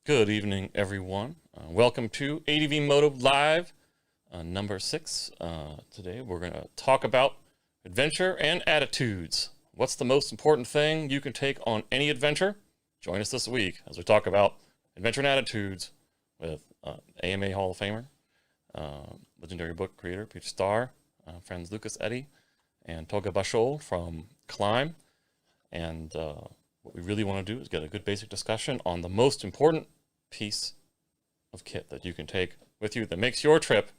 Good evening, everyone. Welcome to ADVMoto Live, number 6. Today we're going to talk about adventure and attitudes. What's the most important thing you can take on any adventure? Join us this week as we talk about adventure and attitudes with AMA Hall of Famer, legendary book creator Peter Starr, friends Lukas Eddy and Tolga Basol from Klim. And what we really want to do is get a good basic discussion on the most important piece of kit that you can take with you that makes your trip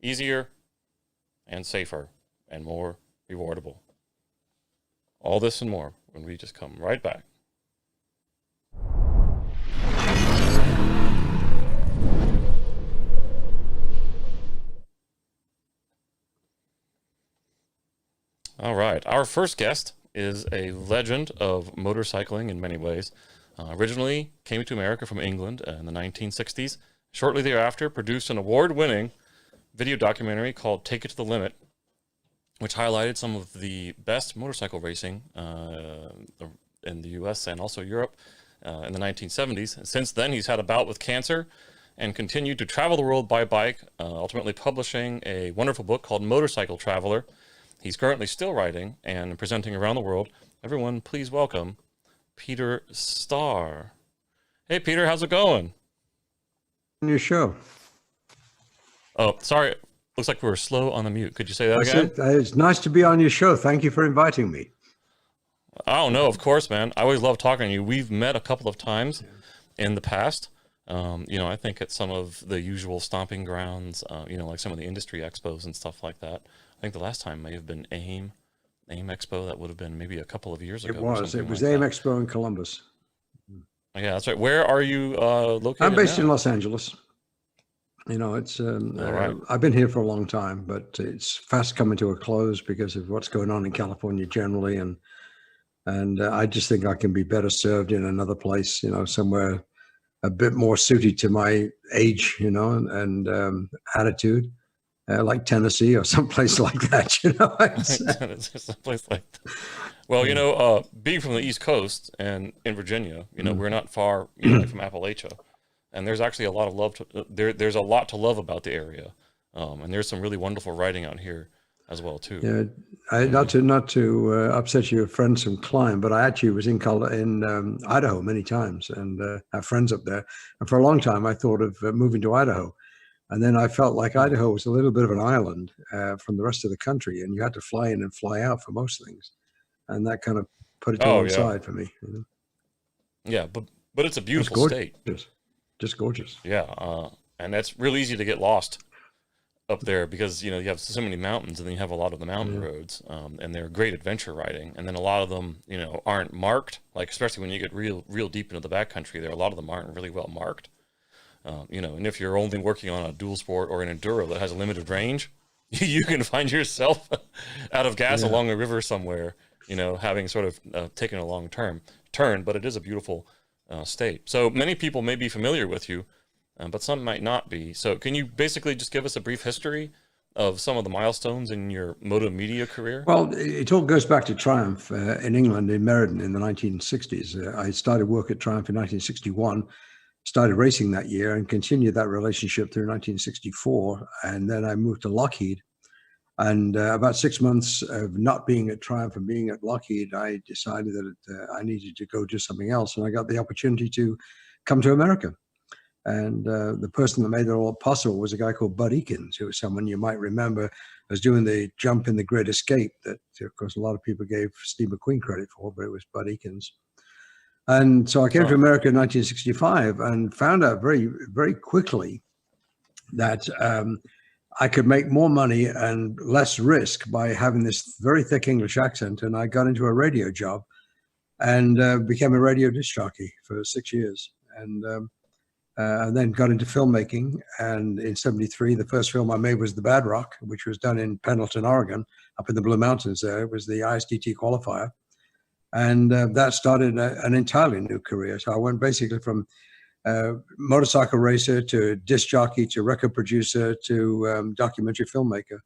easier and safer and more rewardable. All this and more when we just come right back. All right, our first guest is a legend of motorcycling in many ways. Originally came to America from England in the 1960s. Shortly thereafter, produced an award-winning video documentary called Take It to the Limit, which highlighted some of the best motorcycle racing in the US and also Europe in the 1970s. And since then, he's had a bout with cancer and continued to travel the world by bike, ultimately publishing a wonderful book called Motorcycle Traveler. He's currently still writing and presenting around the world. Everyone, please welcome Peter Starr. Hey, Peter, how's it going? On your show. Oh, sorry. Looks like we were slow on the mute. Could you say that again? It's nice to be on your show. Thank you for inviting me. Oh, no, of course, man. I always love talking to you. We've met a couple of times in the past. I think at some of the usual stomping grounds, like some of the industry expos and stuff like that. I think the last time may have been AIM Expo. That would have been maybe a couple of years ago. It was AIM Expo in Columbus. Yeah, that's right. Where are you located? I'm based now? in Los Angeles. It's right. I've been here for a long time, but it's fast coming to a close because of what's going on in California generally, and I just think I can be better served in another place, somewhere a bit more suited to my age, and attitude. Like Tennessee or someplace like that, someplace like that. Well, being from the East Coast and in Virginia, we're not far, from Appalachia, and there's actually a lot of love there's a lot to love about the area, and there's some really wonderful writing out here as well too. Yeah, not to upset your friends from Klim, but I actually was in Idaho many times and have friends up there, and for a long time I thought of moving to Idaho. And then I felt like Idaho was a little bit of an island from the rest of the country, and you had to fly in and fly out for most things, and that kind of put it to one side for me. Yeah, but it's a beautiful state. Just gorgeous. Yeah, and it's real easy to get lost up there because you have so many mountains, and then you have a lot of the mountain roads, and they're great adventure riding. And then a lot of them, aren't marked. Like especially when you get real deep into the backcountry, a lot of them aren't really well marked. And if you're only working on a dual sport or an enduro that has a limited range, you can find yourself out of gas along a river somewhere, having sort of taken a long turn, but it is a beautiful state. So many people may be familiar with you, but some might not be. So can you basically just give us a brief history of some of the milestones in your moto media career? Well, it all goes back to Triumph in England, in Meriden in the 1960s. I started work at Triumph in 1961. Started racing that year and continued that relationship through 1964. And then I moved to Lockheed. And about 6 months of not being at Triumph and being at Lockheed, I decided that I needed to go do something else. And I got the opportunity to come to America. And the person that made it all possible was a guy called Bud Ekins, who was someone you might remember as doing the jump in the Great Escape that, of course, a lot of people gave Steve McQueen credit for, but it was Bud Ekins. And so I came to America in 1965 and found out very, very quickly that I could make more money and less risk by having this very thick English accent. And I got into a radio job and became a radio disc jockey for 6 years. And then got into filmmaking. And in 73, the first film I made was The Bad Rock, which was done in Pendleton, Oregon, up in the Blue Mountains there. It was the ISDT qualifier. And that started an entirely new career. So I went basically from motorcycle racer to disc jockey to record producer to documentary filmmaker.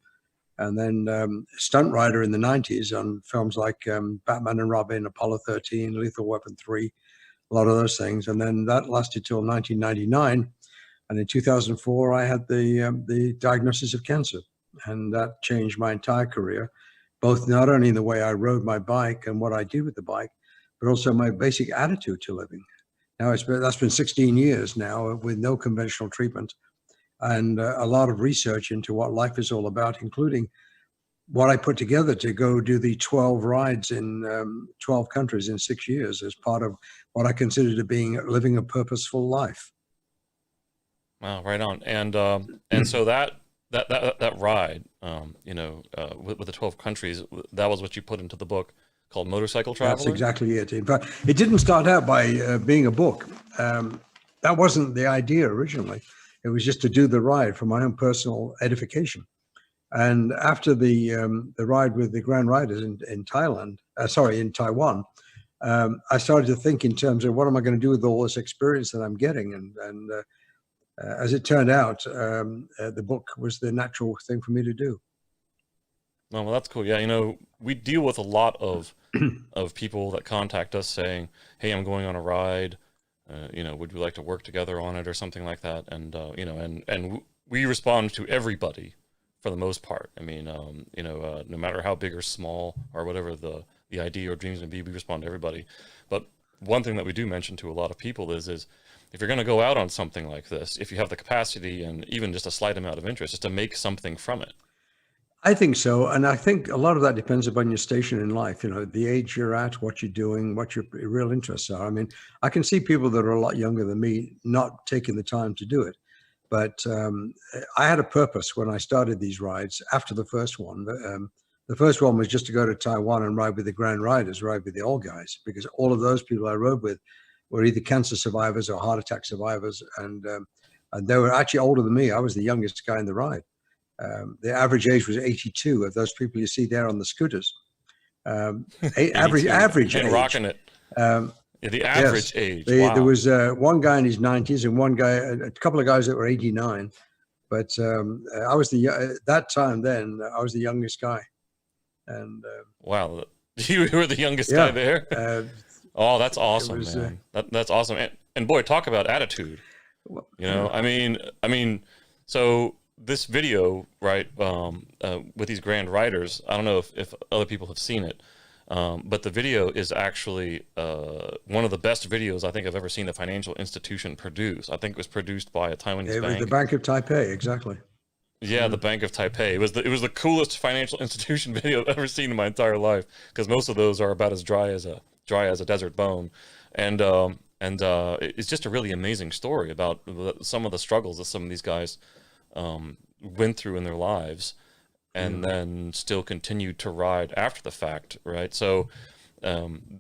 And then stunt rider in the 90s on films like Batman and Robin, Apollo 13, Lethal Weapon 3, a lot of those things. And then that lasted till 1999. And in 2004, I had the diagnosis of cancer. And that changed my entire career, both not only in the way I rode my bike and what I did with the bike, but also my basic attitude to living. Now, that's been 16 years now with no conventional treatment and a lot of research into what life is all about, including what I put together to go do the 12 rides in 12 countries in 6 years as part of what I consider to being living a purposeful life. Wow, right on. And so that ride, with the 12 countries, that was what you put into the book called Motorcycle Traveler? That's exactly it. In fact, it didn't start out by being a book. That wasn't the idea originally. It was just to do the ride for my own personal edification. And after the ride with the Grand Riders in Taiwan, I started to think in terms of what am I going to do with all this experience that I'm getting? And as it turned out, the book was the natural thing for me to do. Oh, well, that's cool. Yeah, we deal with a lot of people that contact us saying, "Hey, I'm going on a ride. Would we like to work together on it or something like that?" And and we respond to everybody for the most part. I mean, no matter how big or small or whatever the idea or dreams may be, we respond to everybody. But one thing that we do mention to a lot of people is if you're going to go out on something like this, if you have the capacity and even just a slight amount of interest, just to make something from it. I think so. And I think a lot of that depends upon your station in life, the age you're at, what you're doing, what your real interests are. I mean, I can see people that are a lot younger than me not taking the time to do it. But I had a purpose when I started these rides after the first one. The first one was just to go to Taiwan and ride with the Grand Riders, ride with the old guys, because all of those people I rode with were either cancer survivors or heart attack survivors. And they were actually older than me. I was the youngest guy in the ride. The average age was 82 of those people you see there on the scooters. Average age. Rocking it. The average age. Wow. There was one guy in his 90s and a couple of guys that were 89. But I was that time then, I was the youngest guy. And wow, you were the youngest guy there? Oh, that's awesome, man. That's awesome. And boy, talk about attitude. I mean, so this video, right, with these Grand Riders, I don't know if other people have seen it, but the video is actually one of the best videos I think I've ever seen a financial institution produce. I think it was produced by a Taiwanese bank. It was the Bank of Taipei, exactly. Yeah, the Bank of Taipei. It was the coolest financial institution video I've ever seen in my entire life, because most of those are about as dry as a desert bone, and it's just a really amazing story about some of the struggles that some of these guys went through in their lives, and then still continued to ride after the fact, right? So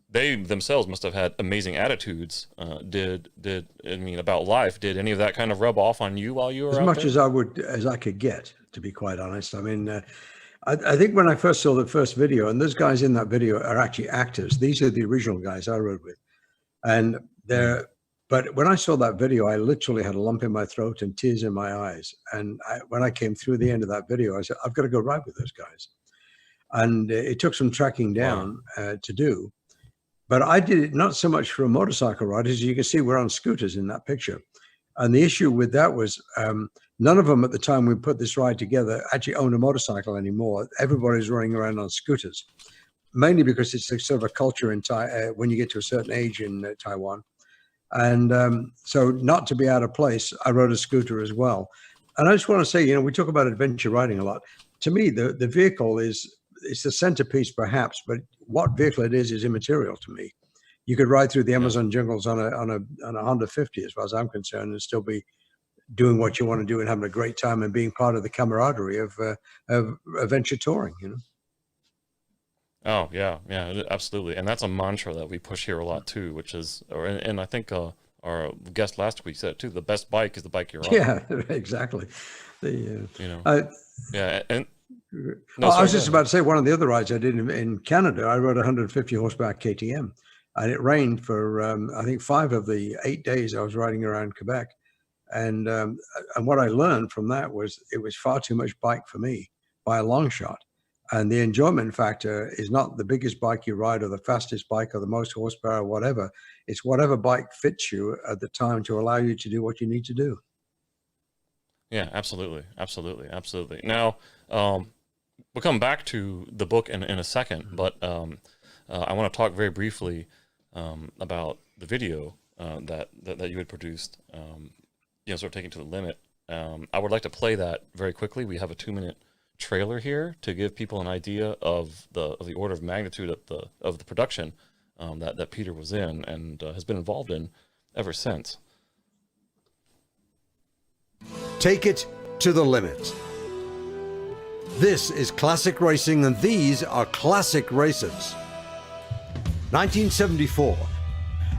they themselves must have had amazing attitudes. About life? Did any of that kind of rub off on you while you were as much there? as I could get, to be quite honest. I mean, I think when I first saw the first video, and those guys in that video are actually actors. These are the original guys I rode with, and they're. But when I saw that video, I literally had a lump in my throat and tears in my eyes. And when I came through the end of that video, I said, I've got to go ride with those guys. And it took some tracking down to do. But I did it not so much for a motorcycle ride. As you can see, we're on scooters in that picture. And the issue with that was none of them at the time we put this ride together actually owned a motorcycle anymore. Everybody's running around on scooters, mainly because it's a sort of a culture in when you get to a certain age in Taiwan. And so not to be out of place, I rode a scooter as well. And I just want to say, we talk about adventure riding a lot. To me, the vehicle it's the centerpiece perhaps, but what vehicle it is immaterial to me. You could ride through the Amazon jungles on a Honda 50 as far as I'm concerned and still be doing what you want to do and having a great time and being part of the camaraderie of adventure touring, Oh yeah, absolutely, and that's a mantra that we push here a lot too, which is, and I think our guest last week said it too: the best bike is the bike you're on. Yeah, exactly. And I was just about to say one of the other rides I did in Canada. I rode 150 horsepower KTM, and it rained for I think 5 of the 8 days I was riding around Quebec, and what I learned from that was it was far too much bike for me by a long shot. And the enjoyment factor is not the biggest bike you ride or the fastest bike or the most horsepower or whatever. It's whatever bike fits you at the time to allow you to do what you need to do. Yeah, absolutely. Absolutely. Absolutely. Now, we'll come back to the book in a second, but I want to talk very briefly about the video that you had produced, sort of taking to the limit. I would like to play that very quickly. We have a 2-minute trailer here to give people an idea of the order of magnitude of the production that Peter was in and has been involved in ever since. Take it to the limit. This is classic racing, and these are classic racers. 1974.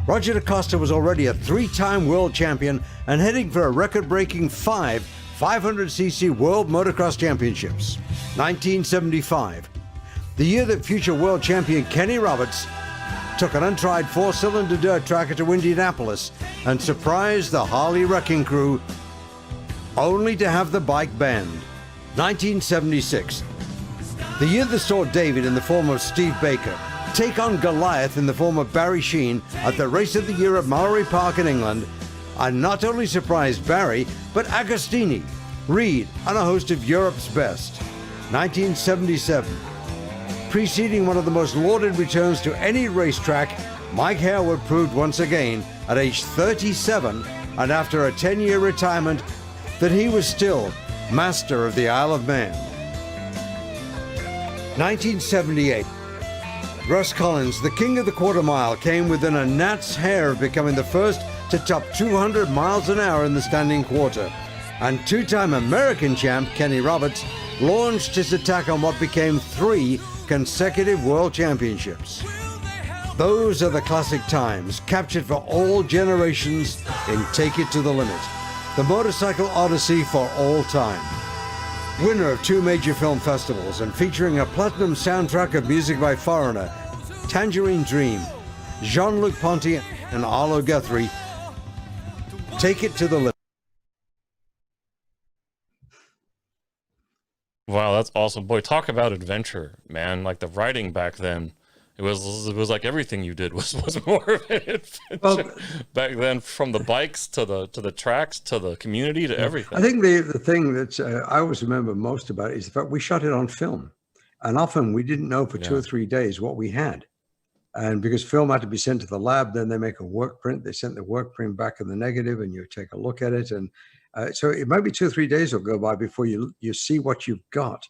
Roger DaCosta was already a 3-time world champion and heading for a record-breaking 5 500cc World Motocross Championships. 1975. The year that future world champion Kenny Roberts took an untried 4-cylinder dirt tracker to Indianapolis and surprised the Harley wrecking crew, only to have the bike banned. 1976. The year that saw David in the form of Steve Baker take on Goliath in the form of Barry Sheene at the Race of the Year at Mallory Park in England, and not only surprised Barry, but Agostini, Reed, and a host of Europe's best. 1977. Preceding one of the most lauded returns to any racetrack, Mike Harewood proved once again, at age 37, and after a 10-year retirement, that he was still master of the Isle of Man. 1978. Russ Collins, the king of the quarter mile, came within a gnat's hair of becoming the first to top 200 miles an hour in the standing quarter. And 2-time American champ Kenny Roberts launched his attack on what became 3 consecutive world championships. Those are the classic times, captured for all generations in Take It to the Limit, the motorcycle odyssey for all time. Winner of 2 major film festivals and featuring a platinum soundtrack of music by Foreigner, Tangerine Dream, Jean-Luc Ponty, and Arlo Guthrie, Take It to the Limit. Wow, that's awesome. Boy, talk about adventure, man. Like the riding back then, it was like everything you did was more of an adventure. Well, back then, from the bikes to the tracks to the community to everything. I think the thing that I always remember most about it is the fact we shot it on film, and often we didn't know for 2 or 3 days what we had. And because film had to be sent to the lab, then they make a work print. They sent the work print back in the negative, and you take a look at it. And so it might be 2 or 3 days will go by before you see what you've got.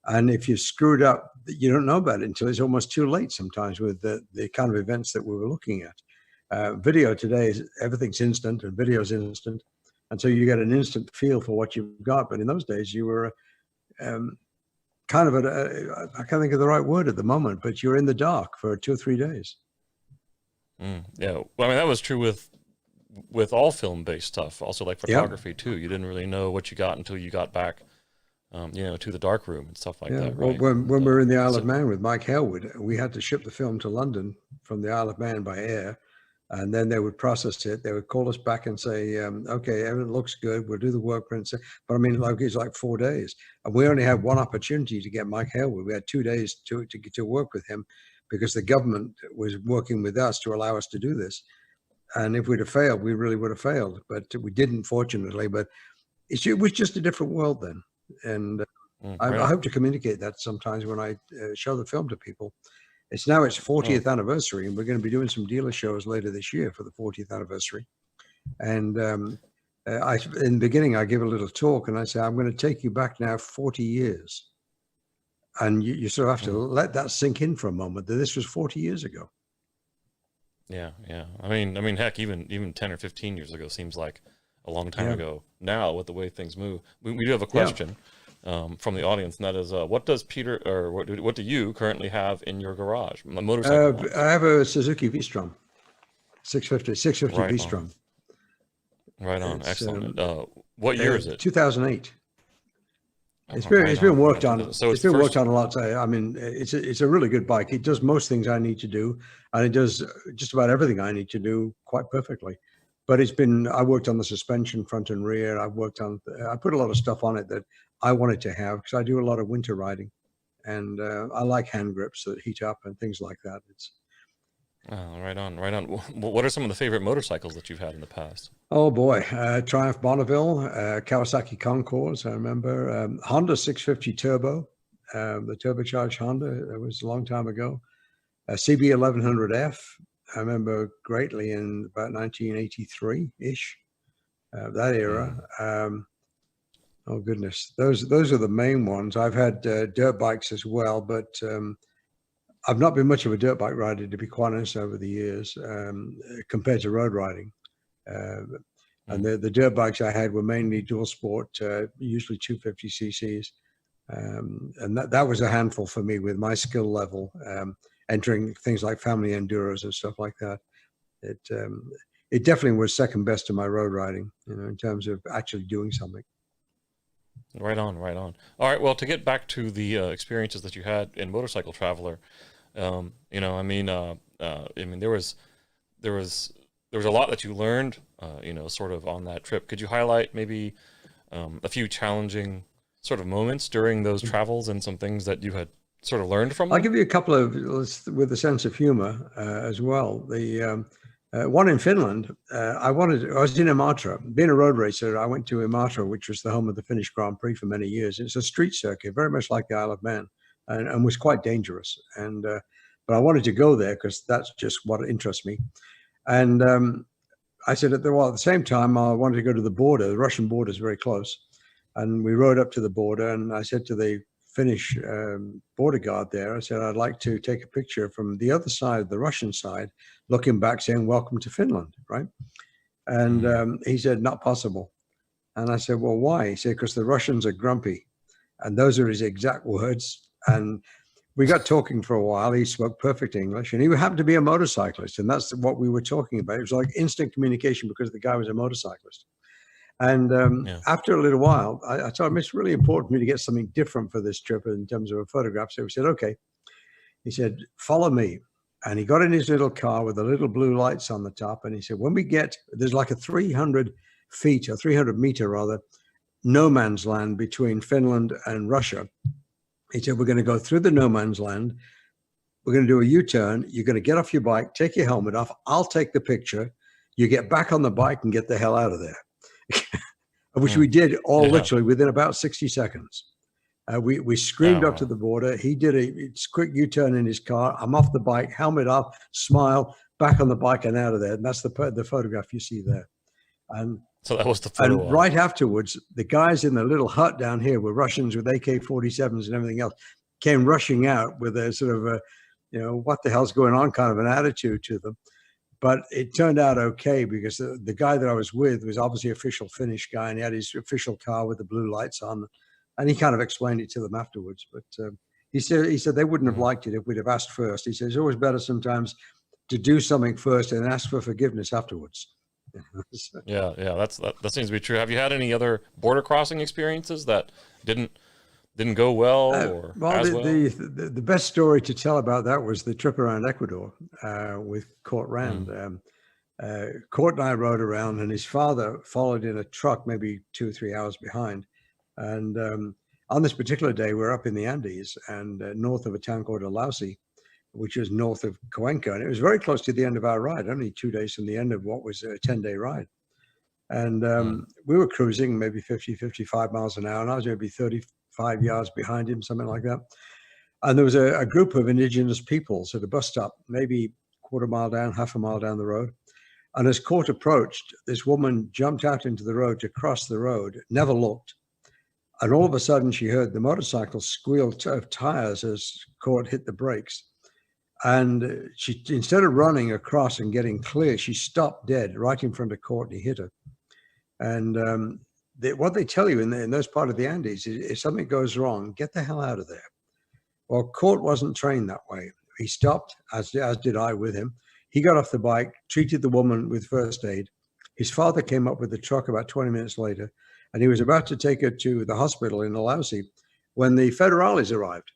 And if you screwed up, you don't know about it until it's almost too late sometimes with the kind of events that we were looking at. Video today is everything's instant, and video's instant. And so you get an instant feel for what you've got. But in those days, you were kind of I can't think of the right word at the moment, but you're in the dark for 2 or 3 days. Yeah. Well, I mean, that was true with all film-based stuff, also like photography too. You didn't really know what you got until you got back, to the dark room and stuff like that. Well, right? when we were in the Isle of Man with Mike Harewood, we had to ship the film to London from the Isle of Man by air, and then they would process it. They would call us back and say, okay, everything looks good. We'll do the work print. But I mean, it's like 4 days. And we only had one opportunity to get Mike Harewood. We had 2 days to work with him because the government was working with us to allow us to do this. And if we'd have failed, we really would have failed. But we didn't, fortunately. But it was just a different world then. And I hope to communicate that sometimes when I show the film to people. It's 40th anniversary, and we're going to be doing some dealer shows later this year for the 40th anniversary. And in the beginning, I give a little talk, and I say, I'm going to take you back now 40 years. And you sort of have to let that sink in for a moment, that this was 40 years ago. Yeah. I mean, heck, even 10 or 15 years ago seems like a long time ago now with the way things move. We do have a question from the audience, and that is, what does Peter, or what do you currently have in your garage? A motorcycle? I have a Suzuki V-Strom, 650 right V-Strom. Right on, excellent. What year is it? 2008. It's been worked on. So it's been worked on a lot. I mean, it's a really good bike. It does most things I need to do, and it does just about everything I need to do quite perfectly. But I worked on the suspension, front and rear. I put a lot of stuff on it that I wanted to have because I do a lot of winter riding, And I like hand grips that heat up and things like that. Oh, right on, right on. What are some of the favorite motorcycles that you've had in the past? Oh boy, Triumph Bonneville, Kawasaki Concours, I remember. Honda 650 Turbo, the turbocharged Honda, that was a long time ago. CB 1100F, I remember greatly in about 1983-ish, that era. Oh goodness, those are the main ones. I've had dirt bikes as well, but I've not been much of a dirt bike rider, to be quite honest, over the years, compared to road riding. And the dirt bikes I had were mainly dual sport, usually 250 cc's. And that was a handful for me with my skill level, entering things like family enduros and stuff like that. It definitely was second best to my road riding, in terms of actually doing something. Right on, right on. All right, well, to get back to the experiences that you had in Motorcycle Traveler, there was a lot that you learned, sort of on that trip. Could you highlight maybe a few challenging sort of moments during those travels and some things that you had sort of learned from them? I'll give you a couple of, with a sense of humor as well. The one in Finland, I was in Imatra. Being a road racer, I went to Imatra, which was the home of the Finnish Grand Prix for many years. It's a street circuit, very much like the Isle of Man, and was quite dangerous. And but I wanted to go there because that's just what interests me. And I said, at the same time, I wanted to go to the border. The Russian border is very close. And we rode up to the border, and I said to the Finnish border guard there, I said, I'd like to take a picture from the other side, the Russian side, looking back saying, welcome to Finland, right? And he said, not possible. And I said, well, why? He said, because the Russians are grumpy. And those are his exact words. And we got talking for a while. He spoke perfect English, and he happened to be a motorcyclist. And that's what we were talking about. It was like instant communication because the guy was a motorcyclist. And after a little while, I told him it's really important for me to get something different for this trip in terms of a photograph. So he said, okay. He said, follow me. And he got in his little car with the little blue lights on the top. And he said, when we get, there's like a 300 feet or 300 meter rather, no man's land between Finland and Russia. He said, we're going to go through the no man's land. We're going to do a U-turn. You're going to get off your bike, take your helmet off. I'll take the picture. You get back on the bike and get the hell out of there. Which we did all literally within about 60 seconds. We screamed up to the border. He did a quick U-turn in his car. I'm off the bike, helmet off, smile, back on the bike and out of there. And that's the photograph you see there. And so that was the photo. And right afterwards, the guys in the little hut down here were Russians with AK-47s and everything else, came rushing out with a sort of a, what the hell's going on kind of an attitude to them. But it turned out okay because the guy that I was with was obviously an official Finnish guy, and he had his official car with the blue lights on, and he kind of explained it to them afterwards. But he said they wouldn't have liked it if we'd have asked first. He said it's always better sometimes to do something first and ask for forgiveness afterwards. Yeah, that seems to be true. Have you had any other border crossing experiences that didn't go well or the best story to tell about that was the trip around Ecuador with Court Rand. Court and I rode around, and his father followed in a truck maybe 2 or 3 hours behind. And on this particular day, we're up in the Andes and north of a town called Alausi, which is north of Cuenca. And it was very close to the end of our ride, only 2 days from the end of what was a 10-day ride. And we were cruising maybe 50, 55 miles an hour, and I was maybe 35 yards behind him, something like that. And there was a group of indigenous peoples at a bus stop, maybe quarter mile down, half a mile down the road. And as Court approached, this woman jumped out into the road to cross the road, never looked. And all of a sudden she heard the motorcycle squeal of tires as Court hit the brakes. And she, instead of running across and getting clear, she stopped dead right in front of Court, and he hit her. And what they tell you in those part of the Andes is if something goes wrong, get the hell out of there. Well, Court wasn't trained that way. He stopped, as did I with him. He got off the bike, treated the woman with first aid. His father came up with the truck about 20 minutes later, and he was about to take her to the hospital in Alausi when the federales arrived.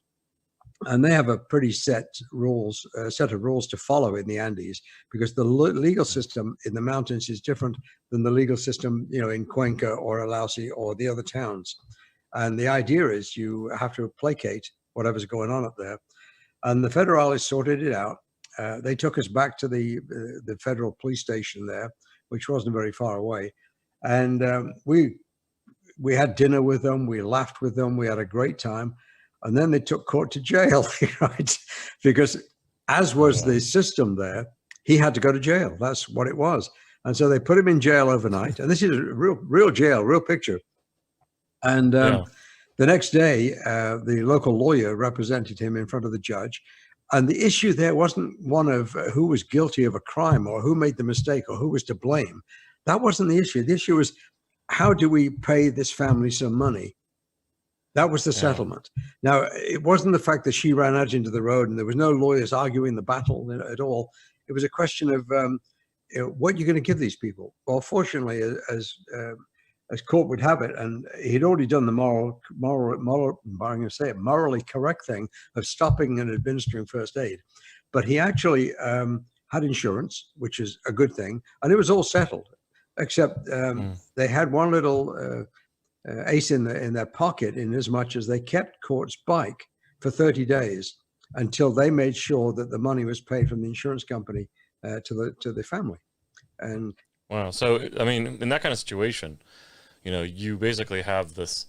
And they have a pretty set of rules to follow in the Andes, because the legal system in the mountains is different than the legal system, in Cuenca or Alausi or the other towns. And the idea is you have to placate whatever's going on up there. And the federales sorted it out. They took us back to the federal police station there, which wasn't very far away. And we had dinner with them. We laughed with them. We had a great time. And then they took Court to jail, right? Because as was the system there, he had to go to jail. That's what it was. And so they put him in jail overnight. And this is a real jail, real picture. And the next day, the local lawyer represented him in front of the judge. And the issue there wasn't one of who was guilty of a crime or who made the mistake or who was to blame. That wasn't the issue. The issue was, how do we pay this family some money? That was the settlement. Now, it wasn't the fact that she ran out into the road and there was no lawyers arguing the battle at all. It was a question of what you're going to give these people. Well, fortunately, as court would have it, and he'd already done the morally correct thing of stopping and administering first aid. But he actually had insurance, which is a good thing, and it was all settled, except they had one little ace in their pocket, in as much as they kept Court's bike for 30 days until they made sure that the money was paid from the insurance company to the family. And wow, so I mean, in that kind of situation, you basically have this,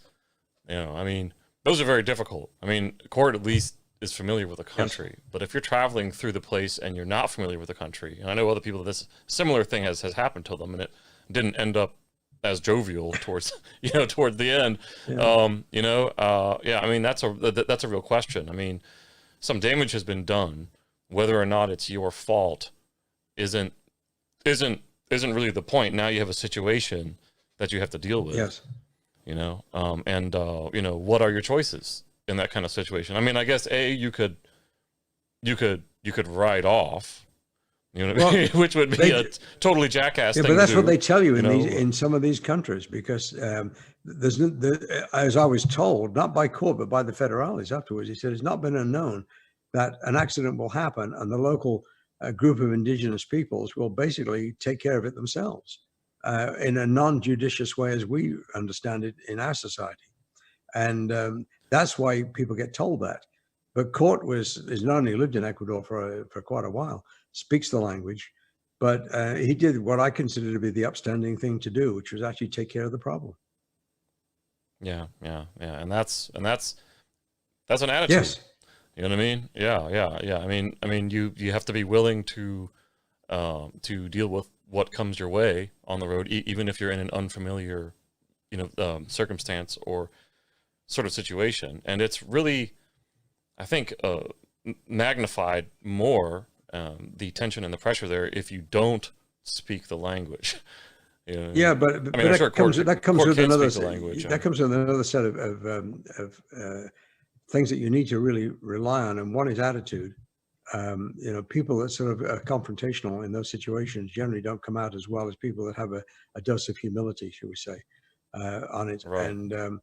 I mean, those are very difficult. I mean, Court at least is familiar with the country, but if you're traveling through the place and you're not familiar with the country, and I know other people, this similar thing has happened to them, and it didn't end up as jovial towards, towards the end. I mean, that's a real question. I mean, some damage has been done. Whether or not it's your fault isn't really the point. Now you have a situation that you have to deal with. Yes. What are your choices in that kind of situation? I mean, I guess you could ride off, which would be a totally jackass thing. But that's to what do, they tell you in some of these countries, because as I was told, not by Court, but by the federales afterwards, he said it's not been unknown that an accident will happen and the local group of indigenous peoples will basically take care of it themselves in a non-judicious way, as we understand it in our society. And that's why people get told that. But Court is not only lived in Ecuador for quite a while, speaks the language, but he did what I consider to be the upstanding thing to do, which was actually take care of the problem. Yeah. And that's an attitude. Yes. You know what I mean? Yeah. I mean, you have to be willing to deal with what comes your way on the road, even if you're in an unfamiliar, circumstance or sort of situation. And it's really, I think, magnified more the tension and the pressure there if you don't speak the language. Yeah, but that comes with another set of things that you need to really rely on, and one is attitude. People that sort of are confrontational in those situations generally don't come out as well as people that have a dose of humility, shall we say, on it. Right. And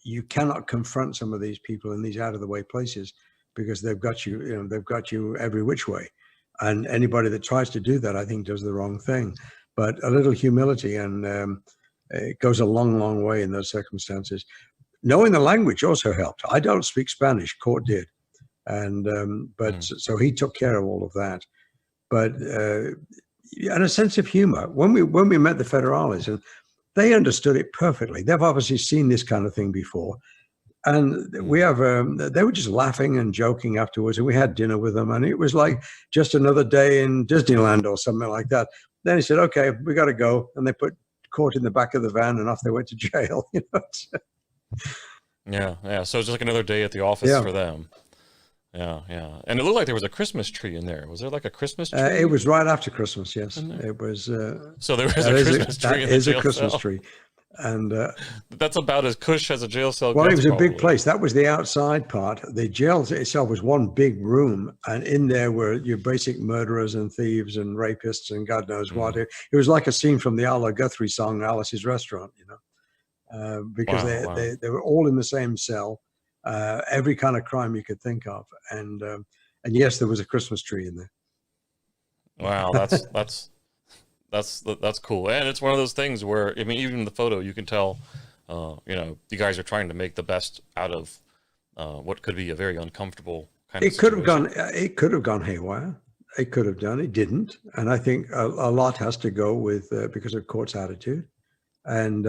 you cannot confront some of these people in these out of the way places because they've got you every which way. And anybody that tries to do that, I think, does the wrong thing. But a little humility, and it goes a long, long way in those circumstances. Knowing the language also helped. I don't speak Spanish, Court did. And so he took care of all of that. But and a sense of humor. When we met the federales, and they understood it perfectly. They've obviously seen this kind of thing before. And they were just laughing and joking afterwards, and we had dinner with them, and it was like just another day in Disneyland or something like that. Then he said, "Okay, we got to go," and they put Court in the back of the van, and off they went to jail. Yeah. So it's just like another day at the office for them. Yeah. And it looked like there was a Christmas tree in there. Was there like a Christmas tree? It was right after Christmas. Yes, it was. So there was a Christmas tree. That is a Christmas tree. And that's about as cush as a jail cell well, gets, it was a big place. That was the outside part. The jail itself was one big room, and in there were your basic murderers and thieves and rapists and God knows what. It was like a scene from the Arlo Guthrie song Alice's Restaurant, because they were all in the same cell, every kind of crime you could think of, and yes, there was a Christmas tree in there. Wow, that's cool. And it's one of those things where, I mean, even in the photo, you can tell, you guys are trying to make the best out of what could be a very uncomfortable kind of It could have situation. gone. It could have gone haywire. It could have done. It didn't. And I think a lot has to go with because of Court's attitude, and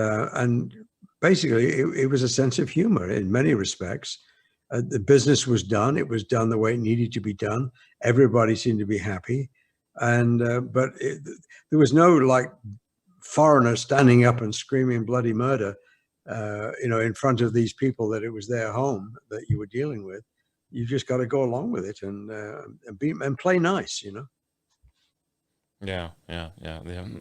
basically it was a sense of humor in many respects. The business was done. It was done the way it needed to be done. Everybody seemed to be happy, and but there was no like foreigner standing up and screaming bloody murder, in front of these people that it was their home that you were dealing with. You just got to go along with it and play nice, Yeah,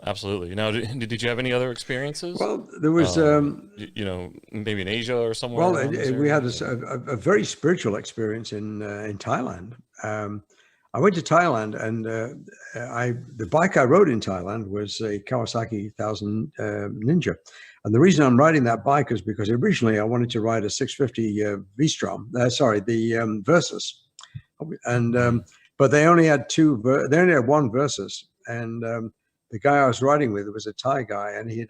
absolutely. Now, did you have any other experiences? Well, there was, maybe in Asia or somewhere. well, around this we area? had a very spiritual experience in Thailand. I went to Thailand, and the bike I rode in Thailand was a Kawasaki 1000 Ninja. And the reason I'm riding that bike is because originally I wanted to ride a 650 V-Strom. The Versus, and but they only had one Versus, and the guy I was riding with was a Thai guy, and he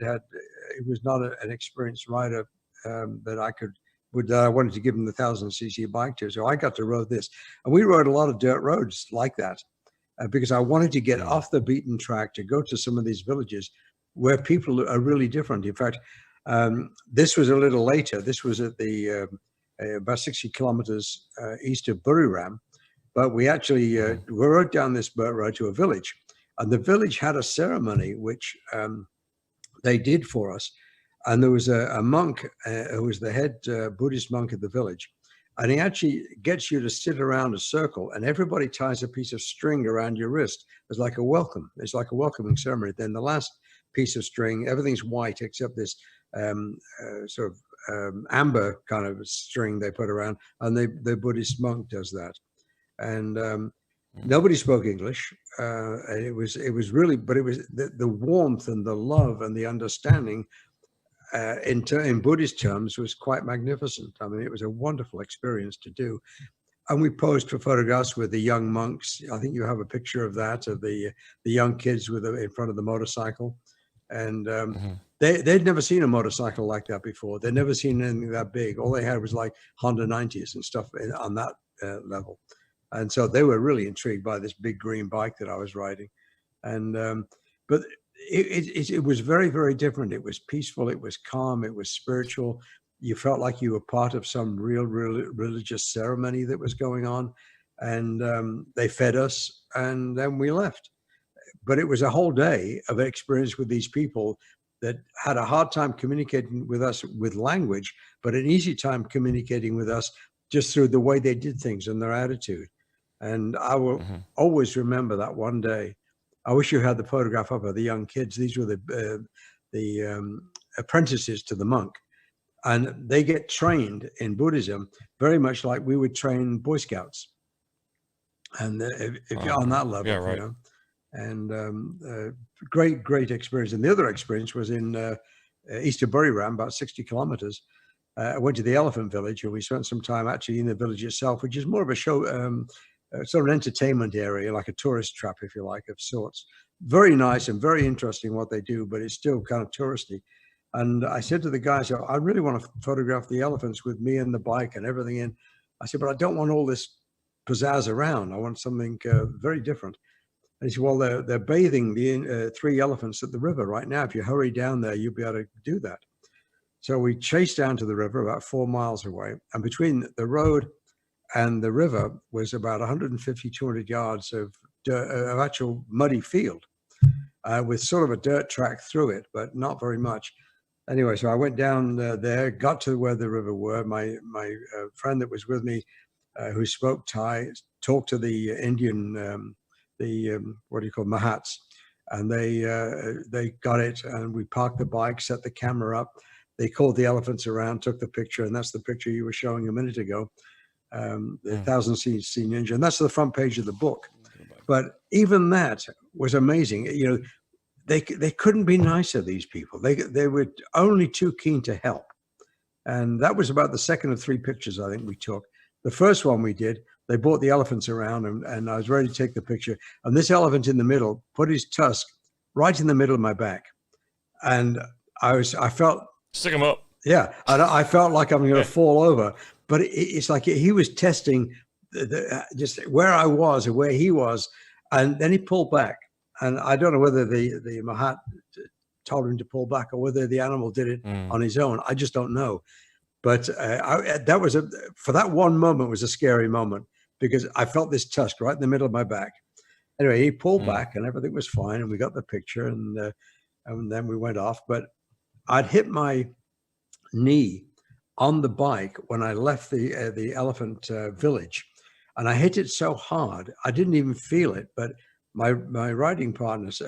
was not an experienced rider that I wanted to give him the 1000cc bike to. So I got to ride this, and we rode a lot of dirt roads like that because I wanted to get off the beaten track to go to some of these villages where people are really different. In fact, this was a little later. This was at the about 60 kilometers east of Buriram, but we actually we rode down this road to a village, and the village had a ceremony which they did for us. And there was a monk who was the head Buddhist monk of the village. And he actually gets you to sit around a circle, and everybody ties a piece of string around your wrist as like a welcome. It's like a welcoming ceremony. Then the last piece of string, everything's white except this sort of amber kind of string they put around, and the Buddhist monk does that. And nobody spoke English. And it was really, but it was the warmth and the love and the understanding in Buddhist terms was quite magnificent. I mean, it was a wonderful experience to do. And we posed for photographs with the young monks. I think you have a picture of that, of the young kids in front of the motorcycle. And they'd never seen a motorcycle like that before. They'd never seen anything that big. All they had was like Honda 90s and stuff on that level. And so they were really intrigued by this big green bike that I was riding. And but it was very, very different. It was peaceful. It was calm. It was spiritual. You felt like you were part of some real religious ceremony that was going on. And they fed us, and then we left. But it was a whole day of experience with these people that had a hard time communicating with us with language, but an easy time communicating with us just through the way they did things and their attitude. And I will always remember that one day. I wish you had the photograph up of the young kids. These were the apprentices to the monk, and they get trained in Buddhism very much like we would train Boy Scouts. And if you're on that level, right. And great experience. And the other experience was in east of Buriram, about 60 kilometers. I went to the elephant village, and we spent some time actually in the village itself, which is more of a show, sort of an entertainment area, like a tourist trap, if you like, of sorts. Very nice and very interesting what they do, but it's still kind of touristy. And I said to the guys, I really want to photograph the elephants with me and the bike and everything in. I said, but I don't want all this pizzazz around. I want something very different. And he said, well, they're bathing the 3 elephants at the river right now. If you hurry down there, you'll be able to do that. So we chased down to the river about 4 miles away. And between the road and the river was about 150, 200 yards of actual muddy field with sort of a dirt track through it, but not very much. Anyway, so I went down there, got to where the river were. My friend that was with me, who spoke Thai, talked to the Indian, what do you call Mahats, and they got it, and we parked the bike, set the camera up. They called the elephants around, took the picture, and that's the picture you were showing a minute ago, the 1000cc Ninja, and that's the front page of the book. But even that was amazing. You know, they couldn't be nicer, these people. They were only too keen to help. And that was about the second of 3 pictures I think we took. The first one we did, they brought the elephants around, and I was ready to take the picture. And this elephant in the middle put his tusk right in the middle of my back. And I felt... Stick him up. Yeah, and I felt like I'm going to fall over. but it's like he was testing just where I was and where he was, and then he pulled back. And I don't know whether the Mahat told him to pull back or whether the animal did it on his own. I just don't know. But that was for that one moment was a scary moment, because I felt this tusk right in the middle of my back. Anyway, he pulled back and everything was fine, and we got the picture, and then we went off. But I'd hit my knee on the bike when I left the elephant village, and I hit it so hard I didn't even feel it, but my riding partners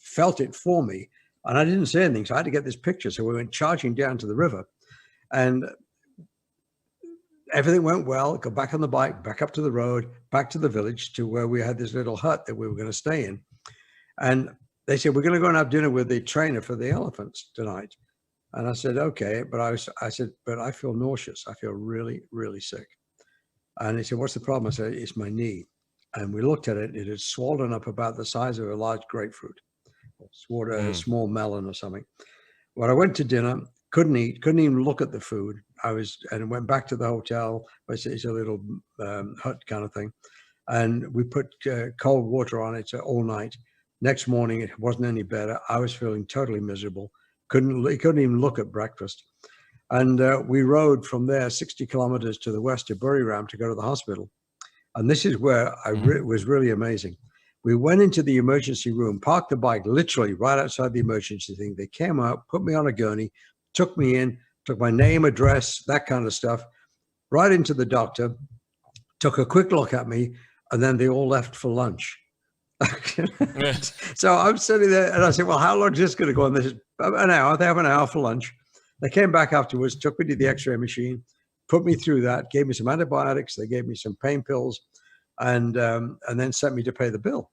felt it for me, and I didn't say anything, so I had to get this picture. So we went charging down to the river, and everything went well. Got back on the bike, back up to the road, back to the village, to where we had this little hut that we were going to stay in. And they said, we're going to go and have dinner with the trainer for the elephants tonight. And I said, okay. But I said, but I feel nauseous. I feel really, really sick. And he said, what's the problem? I said, it's my knee. And we looked at it. It had swollen up about the size of a large grapefruit, a small melon or something. Well, I went to dinner, couldn't eat, couldn't even look at the food. And went back to the hotel. It's a little hut kind of thing. And we put cold water on it all night. Next morning, it wasn't any better. I was feeling totally miserable. Couldn't even look at breakfast. And we rode from there 60 kilometers to the west to Buriram to go to the hospital. And this is where it was really amazing. We went into the emergency room, parked the bike literally right outside the emergency thing. They came out, put me on a gurney, took me in, took my name, address, that kind of stuff, right into the doctor, took a quick look at me, and then they all left for lunch. So I'm sitting there, and I said, well, how long is this going to go on? They said, an hour. They have an hour for lunch. They came back afterwards, took me to the x-ray machine, put me through that, gave me some antibiotics, they gave me some pain pills, and then sent me to pay the bill.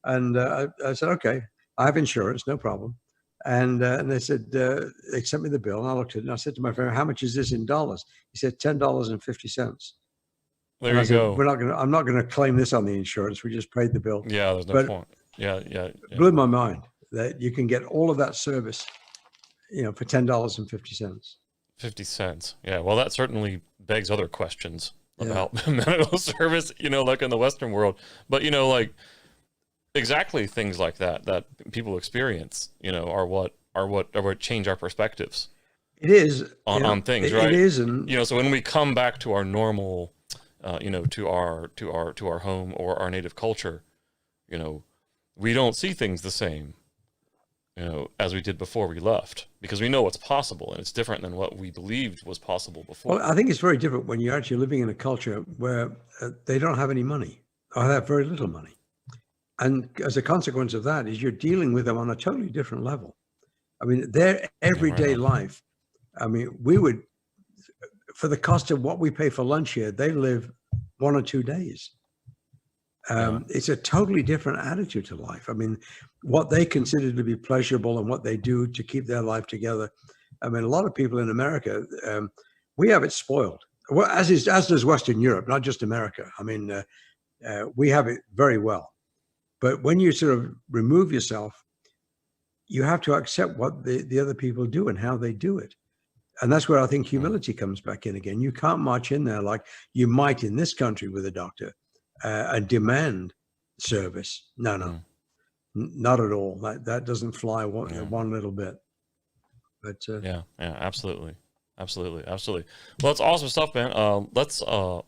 And I said, okay, I have insurance, no problem. And they said, they sent me the bill, and I looked at it, and I said to my friend, how much is this in dollars? He said, $10.50. There you go. I'm not going to claim this on the insurance. We just paid the bill. Yeah, there's no point. Yeah. Blew my mind that you can get all of that service, for $10.50. 50 cents. Yeah. Well, that certainly begs other questions about medical service, like in the Western world. But, like exactly things like that people experience, are what change our perspectives. It is on things, right? It is. And, so when we come back to our normal, to our home or our native culture, we don't see things the same, as we did before we left, because we know what's possible, and it's different than what we believed was possible before. Well, I think it's very different when you're actually living in a culture where they don't have any money, or have very little money. And as a consequence of that is you're dealing with them on a totally different level. I mean, their everyday life, we would, for the cost of what we pay for lunch here, they live 1 or 2 days. It's a totally different attitude to life. What they consider to be pleasurable and what they do to keep their life together. A lot of people in America, we have it spoiled. Well, as does Western Europe, not just America. We have it very well. But when you sort of remove yourself, you have to accept what the other people do and how they do it. And that's where I think humility comes back in again. You can't march in there like you might in this country with a doctor and demand service. No, not at all. That doesn't fly one little bit. But yeah, absolutely. Well, that's awesome stuff, man. Let's go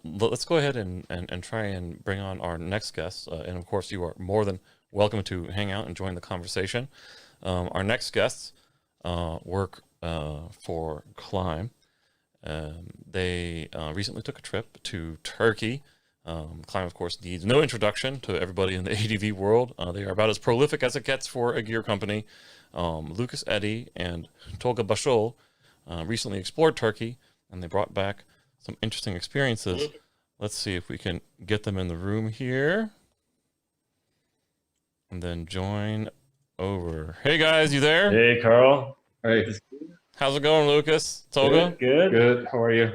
ahead and try and bring on our next guest. And of course, you are more than welcome to hang out and join the conversation. Our next guests work for Klim. They recently took a trip to Turkey. Klim, of course, needs no introduction to everybody in the ADV world. They are about as prolific as it gets for a gear company. Lukas Eddy and Tolga Basol recently explored Turkey, and they brought back some interesting experiences. Let's see if we can get them in the room here and then join over. Hey guys, you there? Hey Carl. Hey. How's it going, Lukas? Tolga? Good. How are you?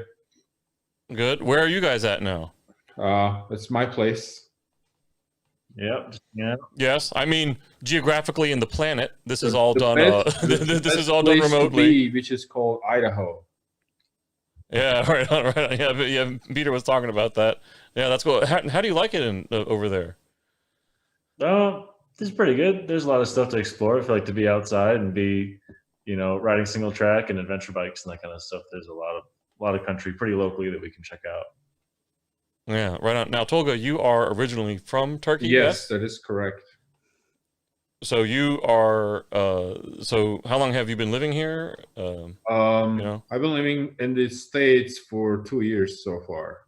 Good. Where are you guys at now? It's my place. Yep. Yeah. Yes, geographically in the planet, this is all done. This is all done remotely. which is called Idaho. Yeah, right on, right on. Yeah, but yeah, Peter was talking about that. Yeah, that's cool. How do you like it over there? This is pretty good. There's a lot of stuff to explore. I feel like to be outside and be, riding single track and adventure bikes and that kind of stuff. There's a lot of country pretty locally that we can check out. Yeah, right on. Now, Tolga, you are originally from Turkey, Yes, that is correct. So you are. So how long have you been living here? I've been living in the States for 2 years so far.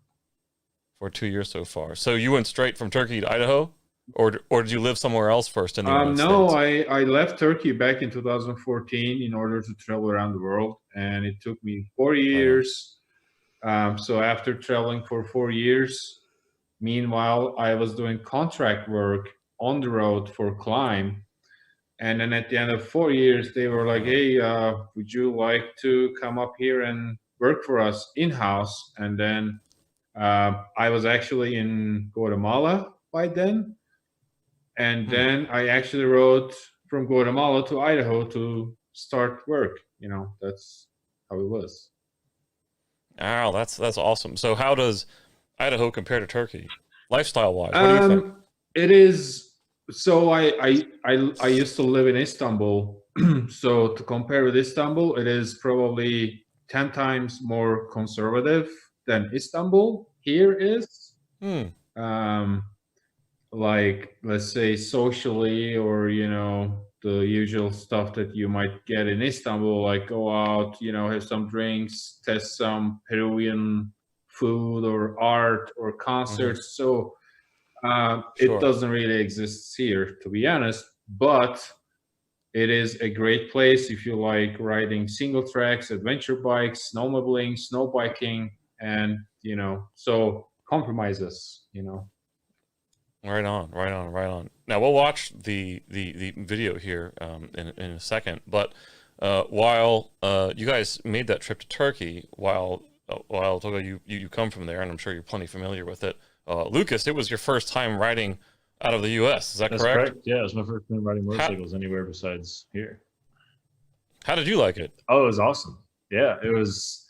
For 2 years so far. So you went straight from Turkey to Idaho, or did you live somewhere else first in the United No, States? I left Turkey back in 2014 in order to travel around the world, and it took me 4 years. So after traveling for 4 years, meanwhile, I was doing contract work on the road for Klim. And then at the end of 4 years, they were like, hey, would you like to come up here and work for us in-house? And then I was actually in Guatemala by then. And then I actually rode from Guatemala to Idaho to start work. That's how it was. Oh, that's awesome. So how does Idaho compare to Turkey, lifestyle wise? What do you think? It is. So I used to live in Istanbul. So to compare with Istanbul, it is probably 10 times more conservative than Istanbul here is. Like, let's say socially, or the usual stuff that you might get in Istanbul, like go out, have some drinks, test some Peruvian food or art or concerts. So it doesn't really exist here, to be honest, but it is a great place if you like riding single tracks, adventure bikes, snowmobiling, snow biking, and so compromises. Right on, right on, right on. Now we'll watch the video here in a second. But while you guys made that trip to Turkey, while Tolga, you come from there, and I'm sure you're plenty familiar with it. Lukas, it was your first time riding out of the U.S. Is that That's correct? correct. Yeah, it was my first time riding motorcycles anywhere besides here. How did you like it? Oh, it was awesome. Yeah, it was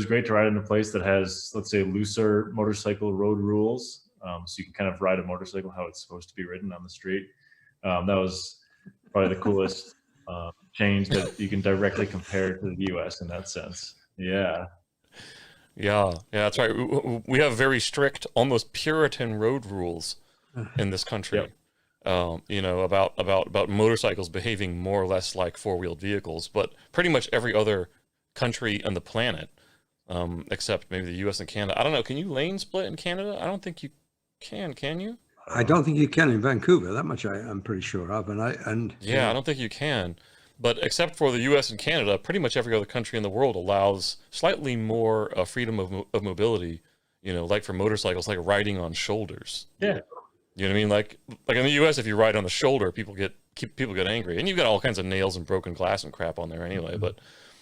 great to ride in a place that has, let's say, looser motorcycle road rules. So you can kind of ride a motorcycle how it's supposed to be ridden on the street. That was probably the coolest change that you can directly compare to the U.S. in that sense. Yeah. Yeah, that's right. We have very strict, almost Puritan road rules in this country. Yep. About motorcycles behaving more or less like four-wheeled vehicles, but pretty much every other country on the planet, except maybe the U.S. and Canada. I don't know. Can you lane split in Canada? I don't think you can you? I don't think you can in Vancouver. That much I'm pretty sure of. I don't think you can. But except for the U.S. and Canada, pretty much every other country in the world allows slightly more freedom of mobility. Like for motorcycles, like riding on shoulders. Yeah. You know what I mean? Like in the U.S., if you ride on the shoulder, people get angry, and you've got all kinds of nails and broken glass and crap on there anyway. But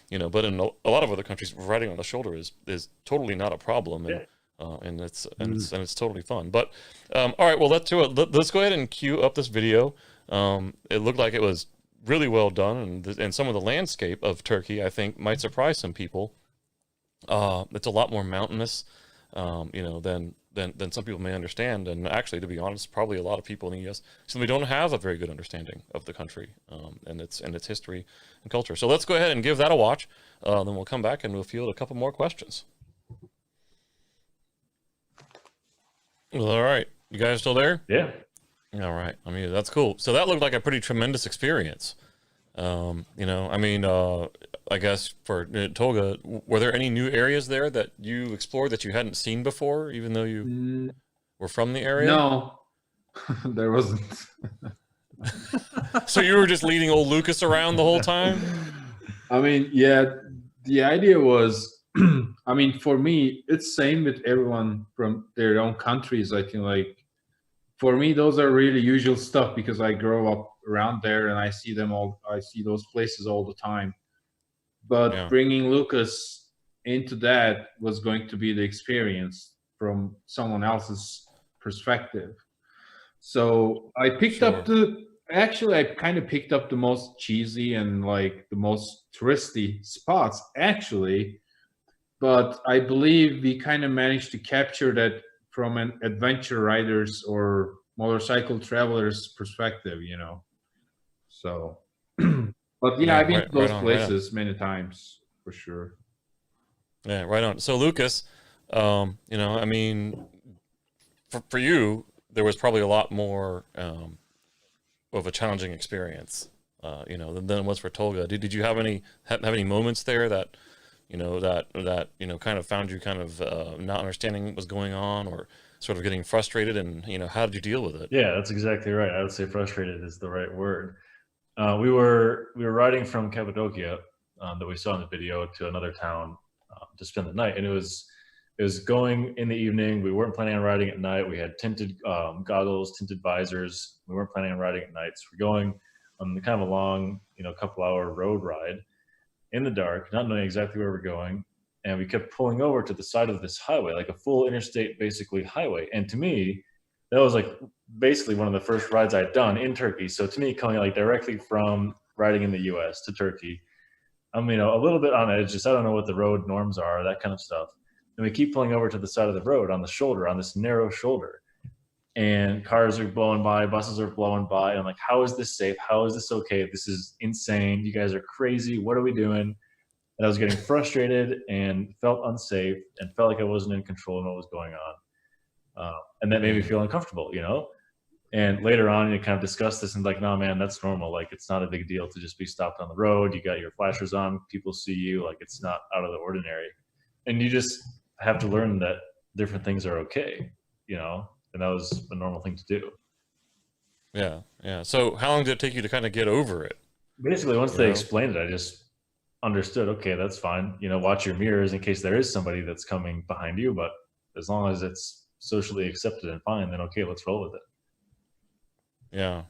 but in a lot of other countries, riding on the shoulder is totally not a problem. And it's totally fun. But all right, well, let's do it. Let's go ahead and cue up this video. It looked like it was really well done, and some of the landscape of Turkey, I think, might surprise some people. It's a lot more mountainous, than some people may understand. And actually, to be honest, probably a lot of people in the U.S. simply don't have a very good understanding of the country and its history and culture. So let's go ahead and give that a watch. Then we'll come back and we'll field a couple more questions. Well, all right. You guys still there? Yeah. All right. I mean, that's cool. So that looked like a pretty tremendous experience. I guess for Tolga, were there any new areas there that you explored that you hadn't seen before, even though you were from the area? No, there wasn't. So you were just leading old Lukas around the whole time? I mean, yeah, the idea was, I mean, for me, it's same with everyone from their own countries. I think, like, for me, those are really usual stuff because I grow up around there and I see them all. I see those places all the time. But bringing Lukas into that was going to be the experience from someone else's perspective. So I picked up I kind of picked up the most cheesy and like the most touristy spots actually. but I believe we kind of managed to capture that from an adventure rider's or motorcycle traveler's perspective, you know. So, but yeah, Yeah, I've been to those right on. places many times for sure. Yeah, right on. So Lucas, you know, I mean, for you, there was probably a lot more of a challenging experience, you know, than it was for Tolga. Did you have any moments there that, you know, that you know, kind of found you kind of not understanding what was going on, or sort of getting frustrated, and you know, how did you deal with it? Yeah, that's exactly right. I would say frustrated is the right word. We were riding from Cappadocia that we saw in the video to another town to spend the night, and it was going in the evening. We weren't planning on riding at night. We had tinted goggles, tinted visors. We weren't planning on riding at night. So we're going on kind of a long, you know, couple-hour road ride in the dark, not knowing exactly where we're going. And we kept pulling over to the side of this highway, like a full interstate, basically highway. And to me, that was like basically one of the first rides I'd done in Turkey. So to me, coming like directly from riding in the US to Turkey, I'm, you know, a little bit on edge, just I don't know what the road norms are, that kind of stuff. And we keep pulling over to the side of the road on the shoulder, on this narrow shoulder. And cars are blowing by, buses are blowing by. And I'm like, how is this safe? How is this okay? This is insane. You guys are crazy. What are we doing? And I was getting frustrated and felt unsafe and felt like I wasn't in control of what was going on. And that made me feel uncomfortable, you know? And later on, you kind of discuss this and like, no, man, that's normal. Like, it's not a big deal to just be stopped on the road. You got your flashers on, people see you, like it's not out of the ordinary. And you just have to learn that different things are okay, you know? And that was a normal thing to do. Yeah, yeah. So how long did it take you to kind of get over it? Basically, once they explained it, I just understood, okay, that's fine. You know, watch your mirrors in case there is somebody that's coming behind you. But as long as it's socially accepted and fine, then okay, let's roll with it. Yeah.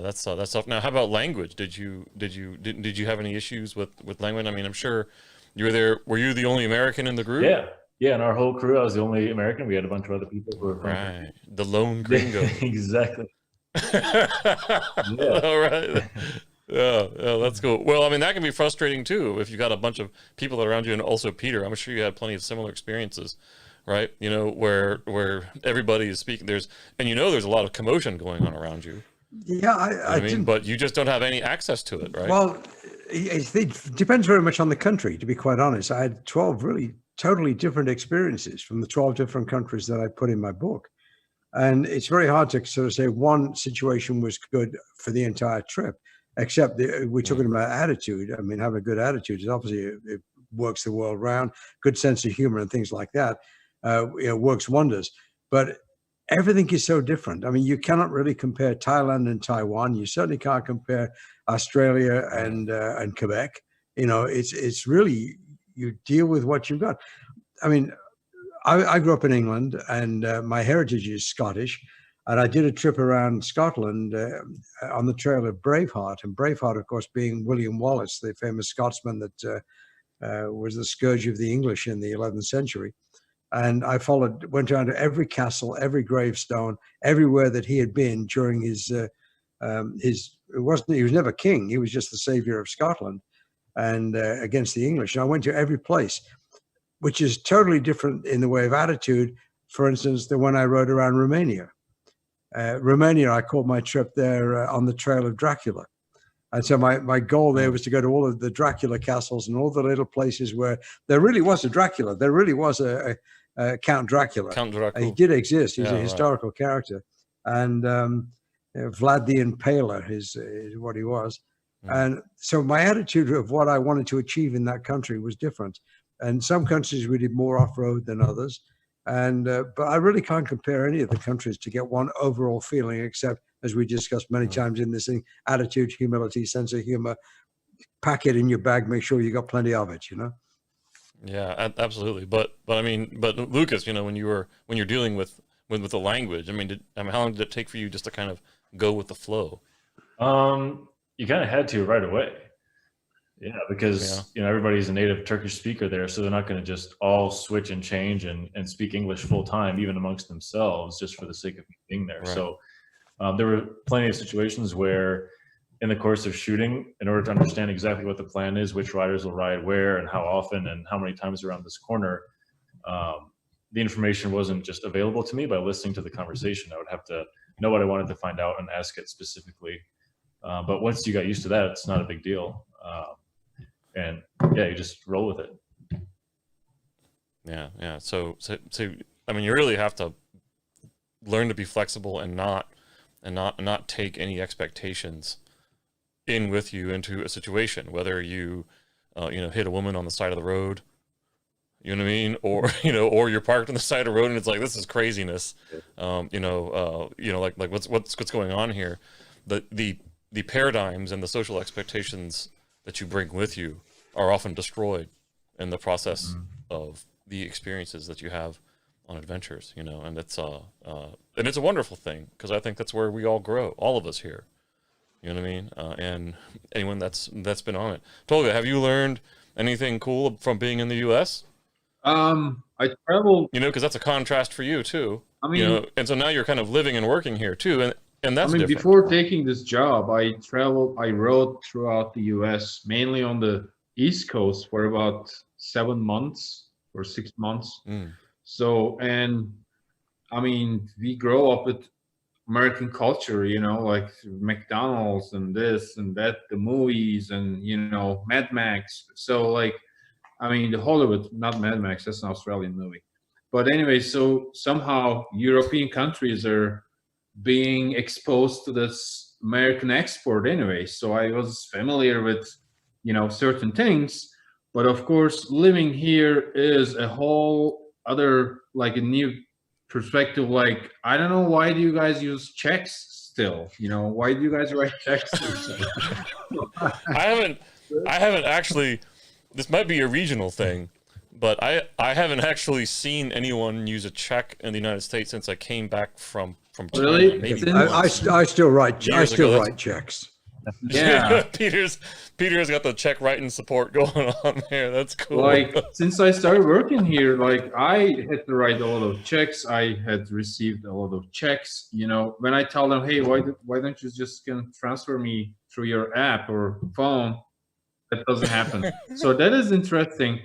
That's tough. Now, how about language? Did you have any issues with language? I mean, I'm sure you were there. Were you the only American in the group? Yeah. In our whole crew, I was the only American. We had a bunch of other people who were from right. The lone gringo. Exactly. All right. Yeah, that's cool. Well, I mean, that can be frustrating too if you got a bunch of people around you, and also Peter. I'm sure you had plenty of similar experiences, right? You know, where everybody is speaking. There's a lot of commotion going on around you. Yeah, I mean, but you just don't have any access to it, right? Well, it depends very much on the country, to be quite honest. I had 12 really totally different experiences from the 12 different countries that I put in my book. And it's very hard to sort of say one situation was good for the entire trip, except we're talking about attitude. I mean, having a good attitude is obviously, it works the world round, good sense of humor and things like that, works wonders. But everything is so different. I mean, you cannot really compare Thailand and Taiwan. You certainly can't compare Australia and Quebec. You know, it's really, you deal with what you've got. I mean, I grew up in England, and my heritage is Scottish. And I did a trip around Scotland on the trail of Braveheart. And Braveheart, of course, being William Wallace, the famous Scotsman that was the scourge of the English in the 11th century. And I went down to every castle, every gravestone, everywhere that he had been during he was never king. He was just the savior of Scotland and against the English. And I went to every place, which is totally different in the way of attitude, for instance, than when I rode around Romania. Romania, I called my trip there on the trail of Dracula. And so my goal there was to go to all of the Dracula castles and all the little places where there really was a Dracula. There really was a Count Dracula. Count Dracula. He did exist. He's a historical character. And Vlad the Impaler is what he was. And so my attitude of what I wanted to achieve in that country was different. And some countries we did more off-road than others. And but I really can't compare any of the countries to get one overall feeling, except, as we discussed many times in this thing, attitude, humility, sense of humor. Pack it in your bag, make sure you got plenty of it, you know? Yeah, absolutely. But I mean, but Lucas, you know, when you're dealing with the language, I mean, how long did it take for you just to kind of go with the flow? You kind of had to right away. Yeah, because you know, everybody's a native Turkish speaker there, so they're not going to just all switch and change and speak English full time, even amongst themselves, just for the sake of being there. Right. So there were plenty of situations where in the course of shooting, in order to understand exactly what the plan is, which riders will ride where and how often and how many times around this corner, the information wasn't just available to me by listening to the conversation. I would have to know what I wanted to find out and ask it specifically. But once you got used to that, it's not a big deal. And yeah, you just roll with it. Yeah. So I mean, you really have to learn to be flexible and not take any expectations in with you into a situation, whether you hit a woman on the side of the road, you know what I mean, or or you're parked on the side of the road and it's like, this is craziness, like what's going on here. The paradigms and the social expectations that you bring with you are often destroyed in the process of the experiences that you have on adventures, and it's a wonderful thing, because I think that's where we all grow, all of us here, you know what I mean, and anyone that's been on it. Tolga, have you learned anything cool from being in the U.S.? I traveled, because that's a contrast for you too. I mean, and so now you're kind of living and working here too, and that's different. Before taking this job, I rode throughout the U.S., mainly on the East Coast, for about 7 months or 6 months. So, and I mean, we grow up with American culture, like McDonald's and this and that, the movies and, Mad Max. So like, I mean, the Hollywood, not Mad Max, that's an Australian movie. But anyway, so somehow European countries are being exposed to this American export anyway. So I was familiar with, certain things. But of course, living here is a whole other, like a new perspective. Like, I don't know, why do you guys use checks still? Why do you guys write checks? I haven't actually, this might be a regional thing, but I haven't actually seen anyone use a check in the United States since I came back from China. Really? Maybe I still write checks. Yeah. Peter's got the check writing support going on there. That's cool. Like, since I started working here, like, I had to write a lot of checks. I had received a lot of checks. When I tell them, hey, why don't you just can transfer me through your app or phone? That doesn't happen. So that is interesting.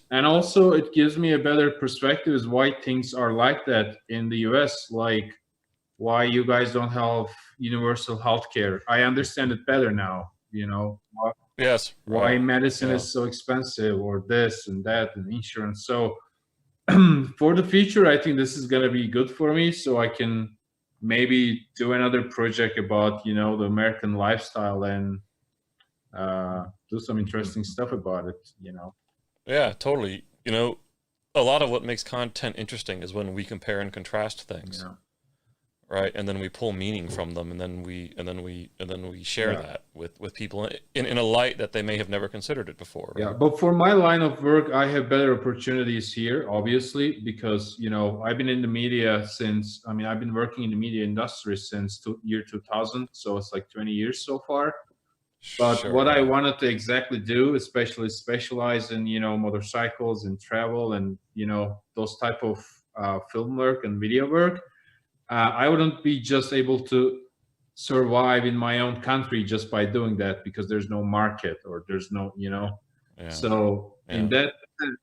And also it gives me a better perspective is why things are like that in the US, like why you guys don't have universal health care. I understand it better now, Yes. Why right. medicine is so expensive, or this and that, and insurance. So for the future, I think this is going to be good for me, so I can maybe do another project about, the American lifestyle and do some interesting stuff about it, Yeah, totally. A lot of what makes content interesting is when we compare and contrast things. Yeah. Right, and then we pull meaning from them, and then we share that with people in a light that they may have never considered it before. Right? Yeah, but for my line of work, I have better opportunities here, obviously, because I've been in the media since. I've been working in the media industry since year 2000, so it's like 20 years so far. But Sure, what I wanted to exactly do, especially specialize in motorcycles and travel and those type of film work and video work. I wouldn't be just able to survive in my own country just by doing that, because there's no market or there's no, Yeah. So in that,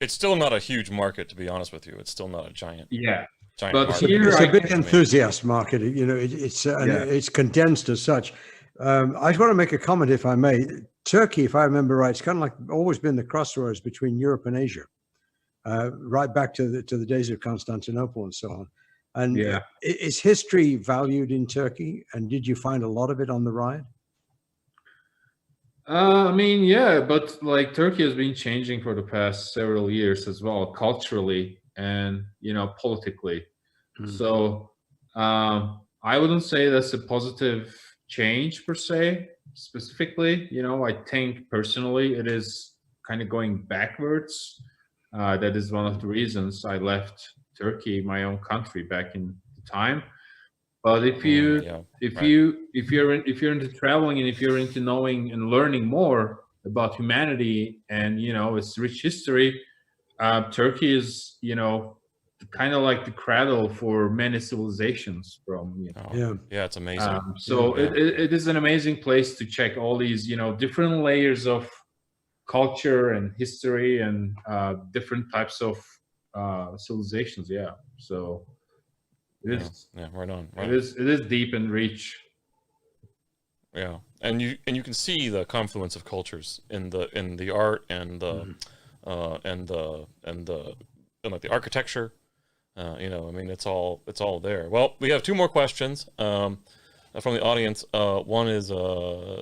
it's still not a huge market, to be honest with you. It's still not a giant. Yeah. Giant But market. here It's a big enthusiast market. It's condensed as such. I just want to make a comment, if I may. Turkey, if I remember right, it's kind of like always been the crossroads between Europe and Asia, right back to the days of Constantinople and so on. And is history valued in Turkey? And did you find a lot of it on the ride? Yeah, but like Turkey has been changing for the past several years as well, culturally and politically. So I wouldn't say that's a positive change per se, specifically. I think personally it is kind of going backwards. That is one of the reasons I left Turkey, my own country, back in the time. But if you're into traveling, and if you're into knowing and learning more about humanity and its rich history, Turkey is the kind of like the cradle for many civilizations from, you know. Oh, yeah, it's amazing. So Yeah. it is an amazing place to check all these, you know, different layers of culture and history and different types of civilizations. Yeah. So it is. Yeah, right on. Right. It is deep and rich. Yeah, and you can see the confluence of cultures in the art and the and like the architecture. You know, I mean, it's all there. Well, we have two more questions from the audience. One is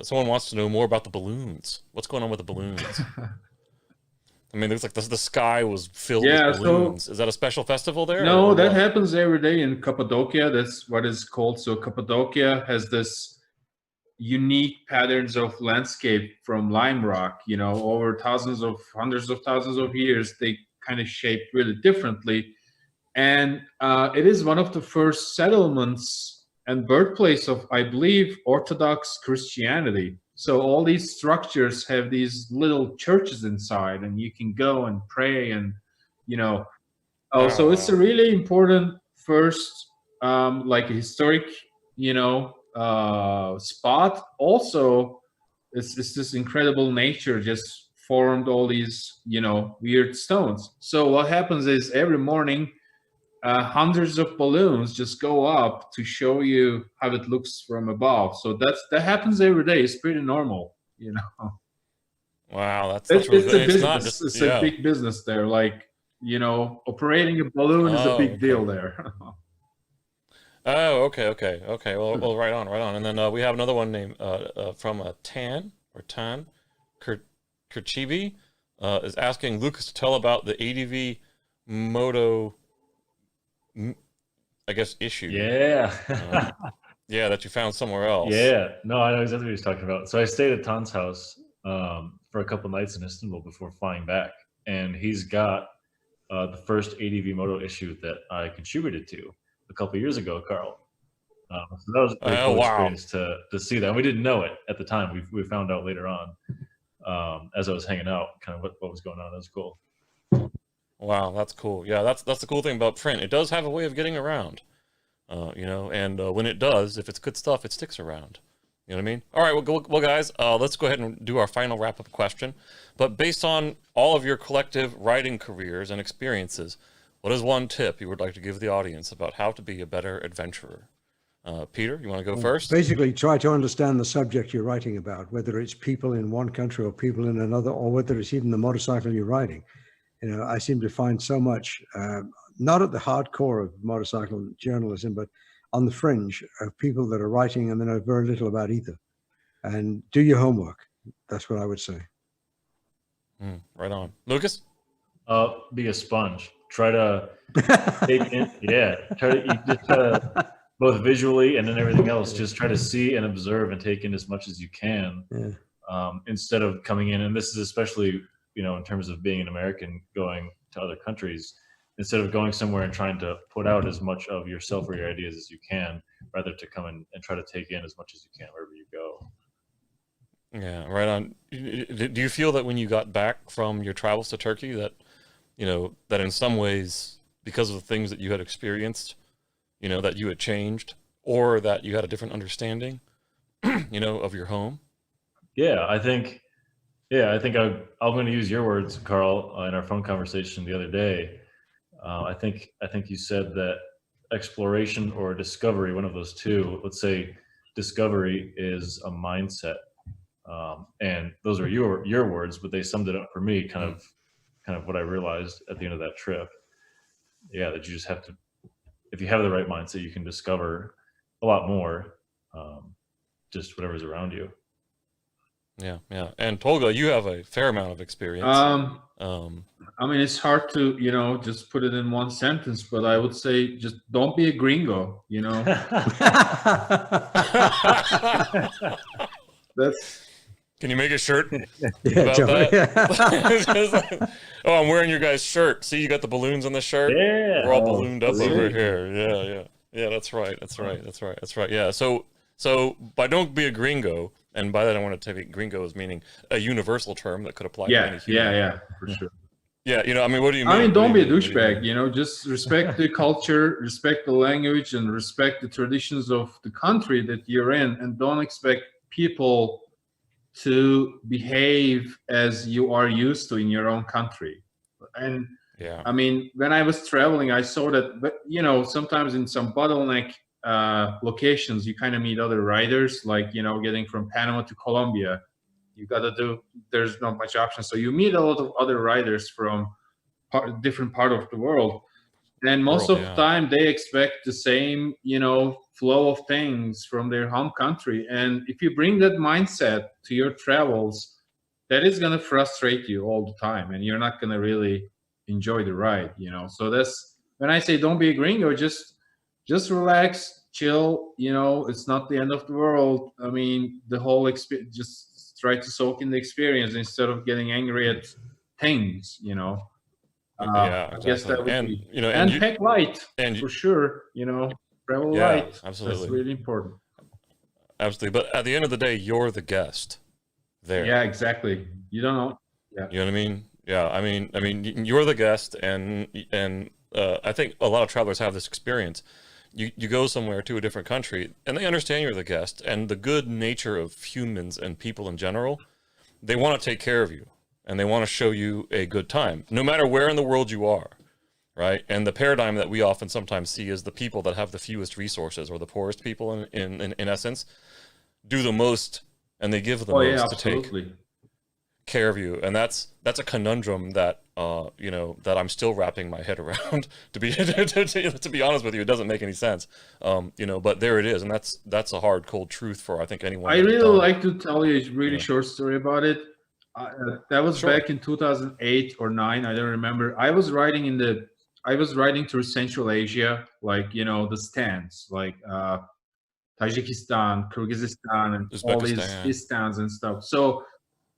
someone wants to know more about the balloons. What's going on with the balloons? I mean, it looks like the sky was filled with balloons. Is that a special festival there? No, that happens every day in Cappadocia. That's what it's called. So Cappadocia has this unique patterns of landscape from lime rock, you know, over hundreds of thousands of years. They kind of shaped really differently. And it is one of the first settlements and birthplace of, I believe, Orthodox Christianity. So all these structures have these little churches inside, and you can go and pray, and, you know, so it's a really important first, like a historic, you know, spot. Also, it's this incredible nature just formed all these, you know, weird stones. So what happens is every morning, hundreds of balloons just go up to show you how it looks from above. So that happens every day. It's pretty normal, you know. Wow, that's It's really a good. business. It's a big business there. Like, you know, operating a balloon is a big deal there. Oh, okay. Well, right on. And then we have another one named from Tan Kirchibi is asking Lukas to tell about the ADVMoto, I guess, issue. Yeah. Yeah, that you found somewhere else. Yeah. No, I know exactly what he's talking about. So I stayed at Tan's house for a couple nights in Istanbul before flying back, and he's got the first ADVMoto issue that I contributed to a couple years ago, Carl. So that was a pretty cool experience to see that. And we didn't know it at the time. We found out later on as I was hanging out, kind of what was going on. That was cool. Wow, that's cool. Yeah, that's the cool thing about print. It does have a way of getting around, you know, and when it does, if it's good stuff, it sticks around. You know what I mean? All right, well, guys, let's go ahead and do our final wrap-up question. But based on all of your collective writing careers and experiences, what is one tip you would like to give the audience about how to be a better adventurer? Peter, you want to go first? Basically, try to understand the subject you're writing about, whether it's people in one country or people in another, or whether it's even the motorcycle you're riding. You know, I seem to find so much, not at the hardcore of motorcycle journalism, but on the fringe of people that are writing and they know very little about either. And do your homework. That's what I would say. Right on. Lukas? Be a sponge. Try to take in, both visually and then everything else, just try to see and observe and take in as much as you can, instead of coming in. And this is especially, you know, in terms of being an American going to other countries, instead of going somewhere and trying to put out as much of yourself or your ideas as you can, rather to come in and try to take in as much as you can wherever you go. Yeah, right on. Do you feel that when you got back from your travels to Turkey that, you know, that in some ways, because of the things that you had experienced, you know, that you had changed, or that you had a different understanding, you know, of your home? Yeah, I think I'm going to use your words, Carl, in our phone conversation the other day. I think you said that exploration or discovery, one of those two, let's say discovery is a mindset. And those are your words, but they summed it up for me, kind of what I realized at the end of that trip. Yeah, that you just have to, if you have the right mindset, you can discover a lot more, just whatever's around you. Yeah. And Tolga, you have a fair amount of experience. I mean, it's hard to, you know, just put it in one sentence, but I would say just don't be a gringo, you know. That's. Can you make a shirt Yeah, about that? Oh, I'm wearing your guys' shirt. See, you got the balloons on the shirt. Yeah, we're all ballooned up over here. Yeah. That's right. Yeah. So by don't be a gringo, and by that I want to take gringo as meaning a universal term that could apply to any human. Yeah, for sure. Yeah, you know, I mean, what do you mean? I mean, don't be a What do you mean? douchebag, you know, just respect the culture, respect the language, and respect the traditions of the country that you're in, and don't expect people to behave as you are used to in your own country. And Yeah. I mean, when I was traveling, I saw that, but you know, sometimes in some bottleneck locations, you kind of meet other riders, like, you know, getting from Panama to Colombia, you got to do, there's not much option. So you meet a lot of other riders from different part of the world, and most of the time they expect the same, you know, flow of things from their home country. And if you bring that mindset to your travels, that is going to frustrate you all the time, and you're not going to really enjoy the ride, you know. So that's when I say don't be a gringo, just relax, chill, you know. It's not the end of the world. I mean, the whole experience, just try to soak in the experience instead of getting angry at things, you know. Yeah, exactly. I guess that would be, you know, and pack light, and for sure, you know, travel yeah, light. absolutely. That's really important. Absolutely. But at the end of the day, you're the guest there. Yeah, exactly. You don't know. Yeah. You know what I mean? Yeah. I mean, you're the guest, and I think a lot of travelers have this experience. You go somewhere to a different country, and they understand you're the guest, and the good nature of humans and people in general, they want to take care of you. And they want to show you a good time, no matter where in the world you are, right? And the paradigm that we often sometimes see is the people that have the fewest resources, or the poorest people in essence, do the most, and they give the most to take care of you. And that's a conundrum that you know, that I'm still wrapping my head around. To be honest with you, it doesn't make any sense. You know, but there it is, and that's a hard, cold truth for I think anyone. I really like to tell you a really short story about it. That was back in 2008 or 9. I don't remember. I was riding through Central Asia, like, you know, the stands, like Tajikistan, Kyrgyzstan, and all these stands and stuff. So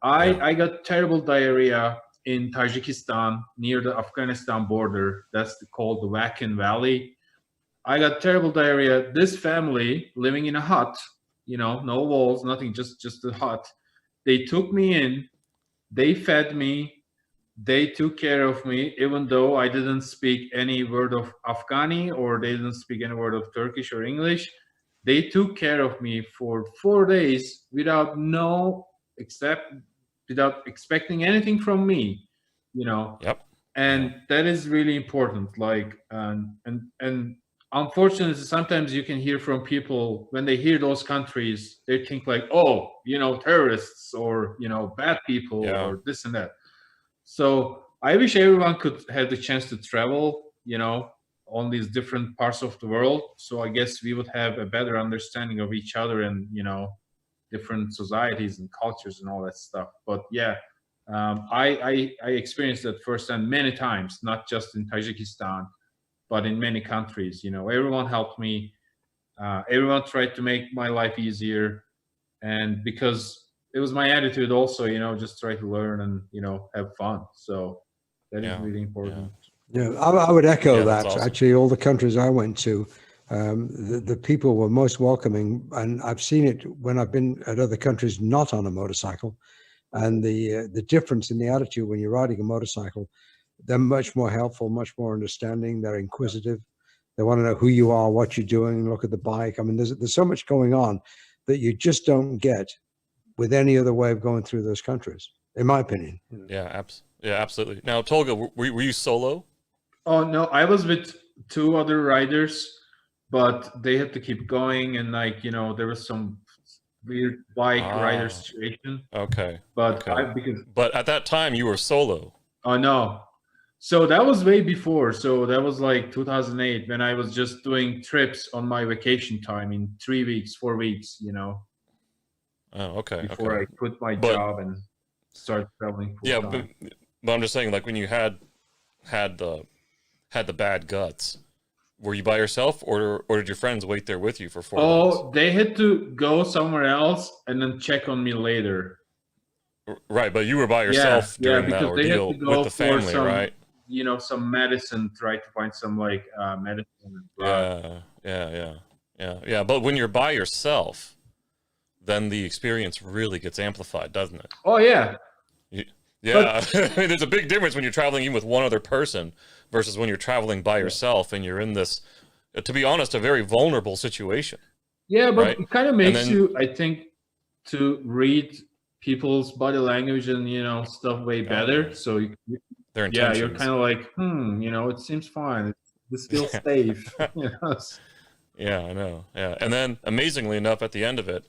I got terrible diarrhea in Tajikistan near the Afghanistan border. That's called the Wakhan Valley. I got terrible diarrhea. This family living in a hut, you know, no walls, nothing, just a hut. They took me in. They fed me, they took care of me, even though I didn't speak any word of Afghani, or they didn't speak any word of Turkish or English. They took care of me for 4 days without expecting anything from me, you know. Yep. And that is really important. Like, and unfortunately, sometimes you can hear from people when they hear those countries, they think like, oh, you know, terrorists, or, you know, bad people, or this and that. So I wish everyone could have the chance to travel, you know, on these different parts of the world. So I guess we would have a better understanding of each other, and, you know, different societies and cultures and all that stuff. But yeah, I experienced that firsthand many times, not just in Tajikistan, but in many countries. You know, everyone helped me. Everyone tried to make my life easier, and because it was my attitude also, you know, just try to learn and, you know, have fun. So that is really important. Yeah, I would echo that. Awesome. Actually, all the countries I went to, the people were most welcoming, and I've seen it when I've been at other countries not on a motorcycle, and the difference in the attitude when you're riding a motorcycle. They're much more helpful, much more understanding. They're inquisitive. They want to know who you are, what you're doing, look at the bike. I mean, there's so much going on that you just don't get with any other way of going through those countries, in my opinion. Yeah, absolutely. Now, Tolga, were you solo? Oh, no, I was with 2 other riders, but they had to keep going. And, like, you know, there was some weird bike rider situation. Okay. But but at that time you were solo. Oh, no. So that was way before. So that was like 2008, when I was just doing trips on my vacation time in 3 weeks, 4 weeks, you know. Oh, okay. Before I quit my job and started traveling full time. But I'm just saying, like, when you had the bad guts, were you by yourself, or did your friends wait there with you for 4 months? Oh, they had to go somewhere else and then check on me later. Right, but you were by yourself during that ordeal with the family, right? You know, some medicine, try to find some, like, medicine. Yeah. But when you're by yourself, then the experience really gets amplified, doesn't it? Oh, yeah. Yeah, I mean, there's a big difference when you're traveling even with one other person versus when you're traveling by yourself and you're in this, to be honest, a very vulnerable situation. Yeah, but right? it kind of makes then, you, I think, to read people's body language and stuff way better. So their intentions. you're kind of like, it seems fine. This feels safe. Yeah, I know. Yeah, and then amazingly enough, at the end of it,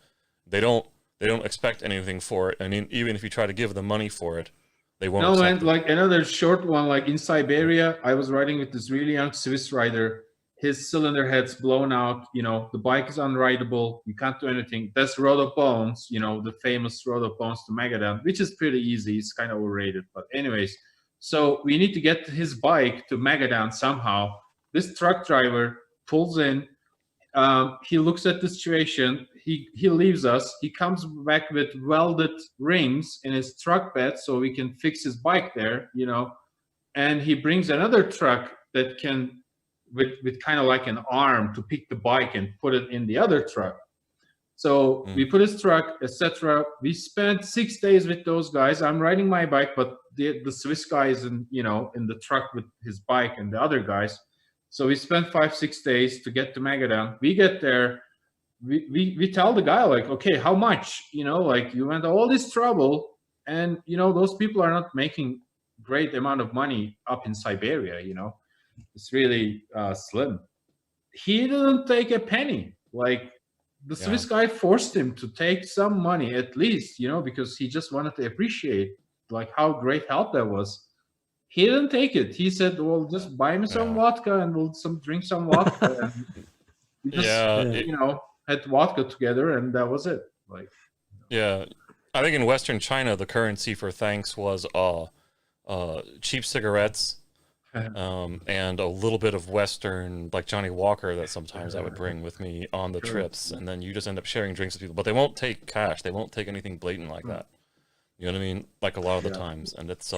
they don't expect anything for it. I mean, even if you try to give them money for it, they won't. No, man. Like another short one, like in Siberia, I was riding with this really young Swiss rider. His cylinder head's blown out. The bike is unrideable. You can't do anything. That's Road of Bones. The famous Road of Bones to Magadan, which is pretty easy. It's kind of overrated, but anyways. So we need to get his bike to Magadan somehow. This truck driver pulls in. He looks at the situation. He leaves us. He comes back with welded rings in his truck bed so we can fix his bike there, and he brings another truck that can with kind of like an arm to pick the bike and put it in the other truck. So we put his truck, etc. We spent 6 days with those guys. I'm riding my bike, but the Swiss guy is in the truck with his bike and the other guys. So we spent 5-6 days to get to Magadan. We get there. We tell the guy, like, okay, how much? Like, you went all this trouble, and those people are not making great amount of money up in Siberia. It's really slim. He didn't take a penny. Like, the Swiss guy forced him to take some money at least, because he just wanted to appreciate like how great help that was. He didn't take it. He said, well, just buy me some vodka and we'll drink some vodka. And we just, had vodka together, and that was it. Like, yeah, I think in Western China, the currency for thanks was cheap cigarettes, and a little bit of Western, like Johnny Walker, that sometimes I would bring with me on the trips, and then you just end up sharing drinks with people. But they won't take cash. They won't take anything blatant like that. You know what I mean? Like a lot of the times, and it's a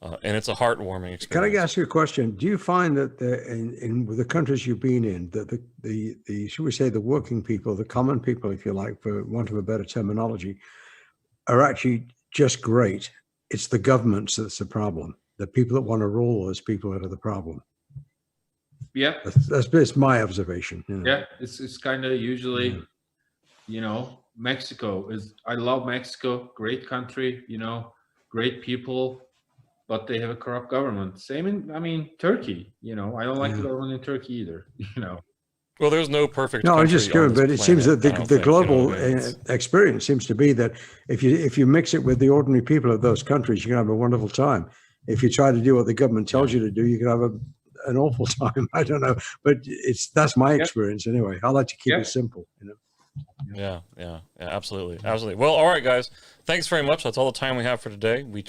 heartwarming experience. Can I ask you a question? Do you find that in the countries you've been in, that the should we say the working people, the common people, if you like, for want of a better terminology, are actually just great? It's the governments that's the problem. The people that want to rule those people that are the problem. Yeah, that's my observation. Yeah, it's kind of usually, Mexico is. I love Mexico, great country, great people, but they have a corrupt government. Same in, Turkey. I don't like the government in Turkey either. Well, there's no perfect. No, I'm just curious, but it seems that the global experience seems to be that if you mix it with the ordinary people of those countries, you can have a wonderful time. If you try to do what the government tells you to do, you can have an awful time. I don't know, but that's my experience anyway. I like to keep it simple. Yeah, absolutely. Well, all right, guys. Thanks very much. That's all the time we have for today. We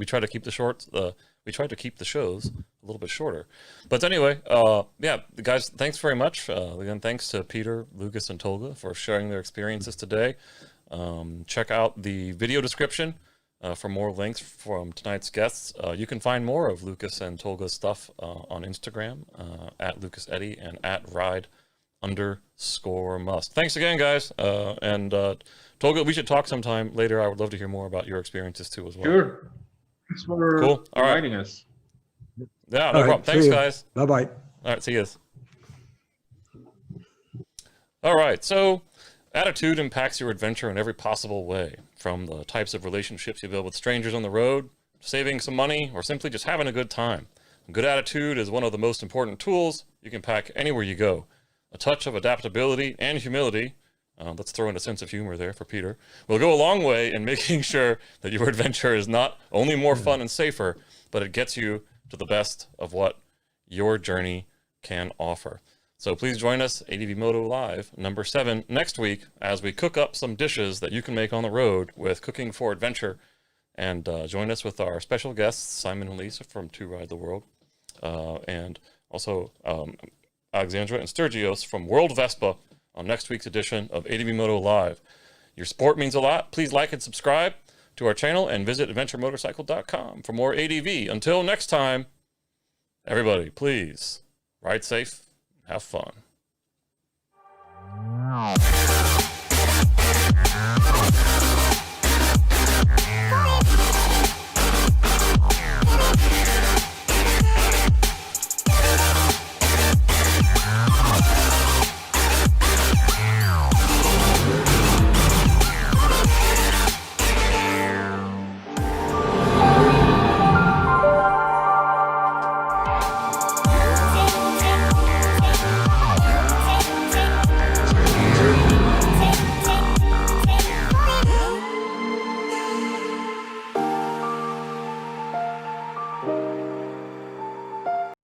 try to keep we tried to keep the shows a little bit shorter. But anyway, guys, thanks very much. Again, thanks to Peter, Lukas, and Tolga for sharing their experiences today. Check out the video description for more links from tonight's guests. You can find more of Lukas and Tolga's stuff on Instagram at Lukas Eddy and at ride_must. Thanks again, guys. And Tolga, we should talk sometime later. I would love to hear more about your experiences too as well. Sure. Thanks for inviting us. Yeah, no problem. Thanks, guys. Bye-bye. All right, see you guys. All right, so attitude impacts your adventure in every possible way, from the types of relationships you build with strangers on the road, saving some money, or simply just having a good time. A good attitude is one of the most important tools you can pack anywhere you go. A touch of adaptability and humility, let's throw in a sense of humor there for Peter, will go a long way in making sure that your adventure is not only more fun and safer, but it gets you to the best of what your journey can offer. So please join us, ADVMoto Live, number 7, next week, as we cook up some dishes that you can make on the road with Cooking for Adventure. And join us with our special guests, Simon and Lisa from To Ride the World, and also Alexandra and Sturgios from World Vespa on next week's edition of ADVMoto Live. Your support means a lot. Please like and subscribe to our channel and visit adventuremotorcycle.com for more ADV. Until next time, everybody, please ride safe, have fun.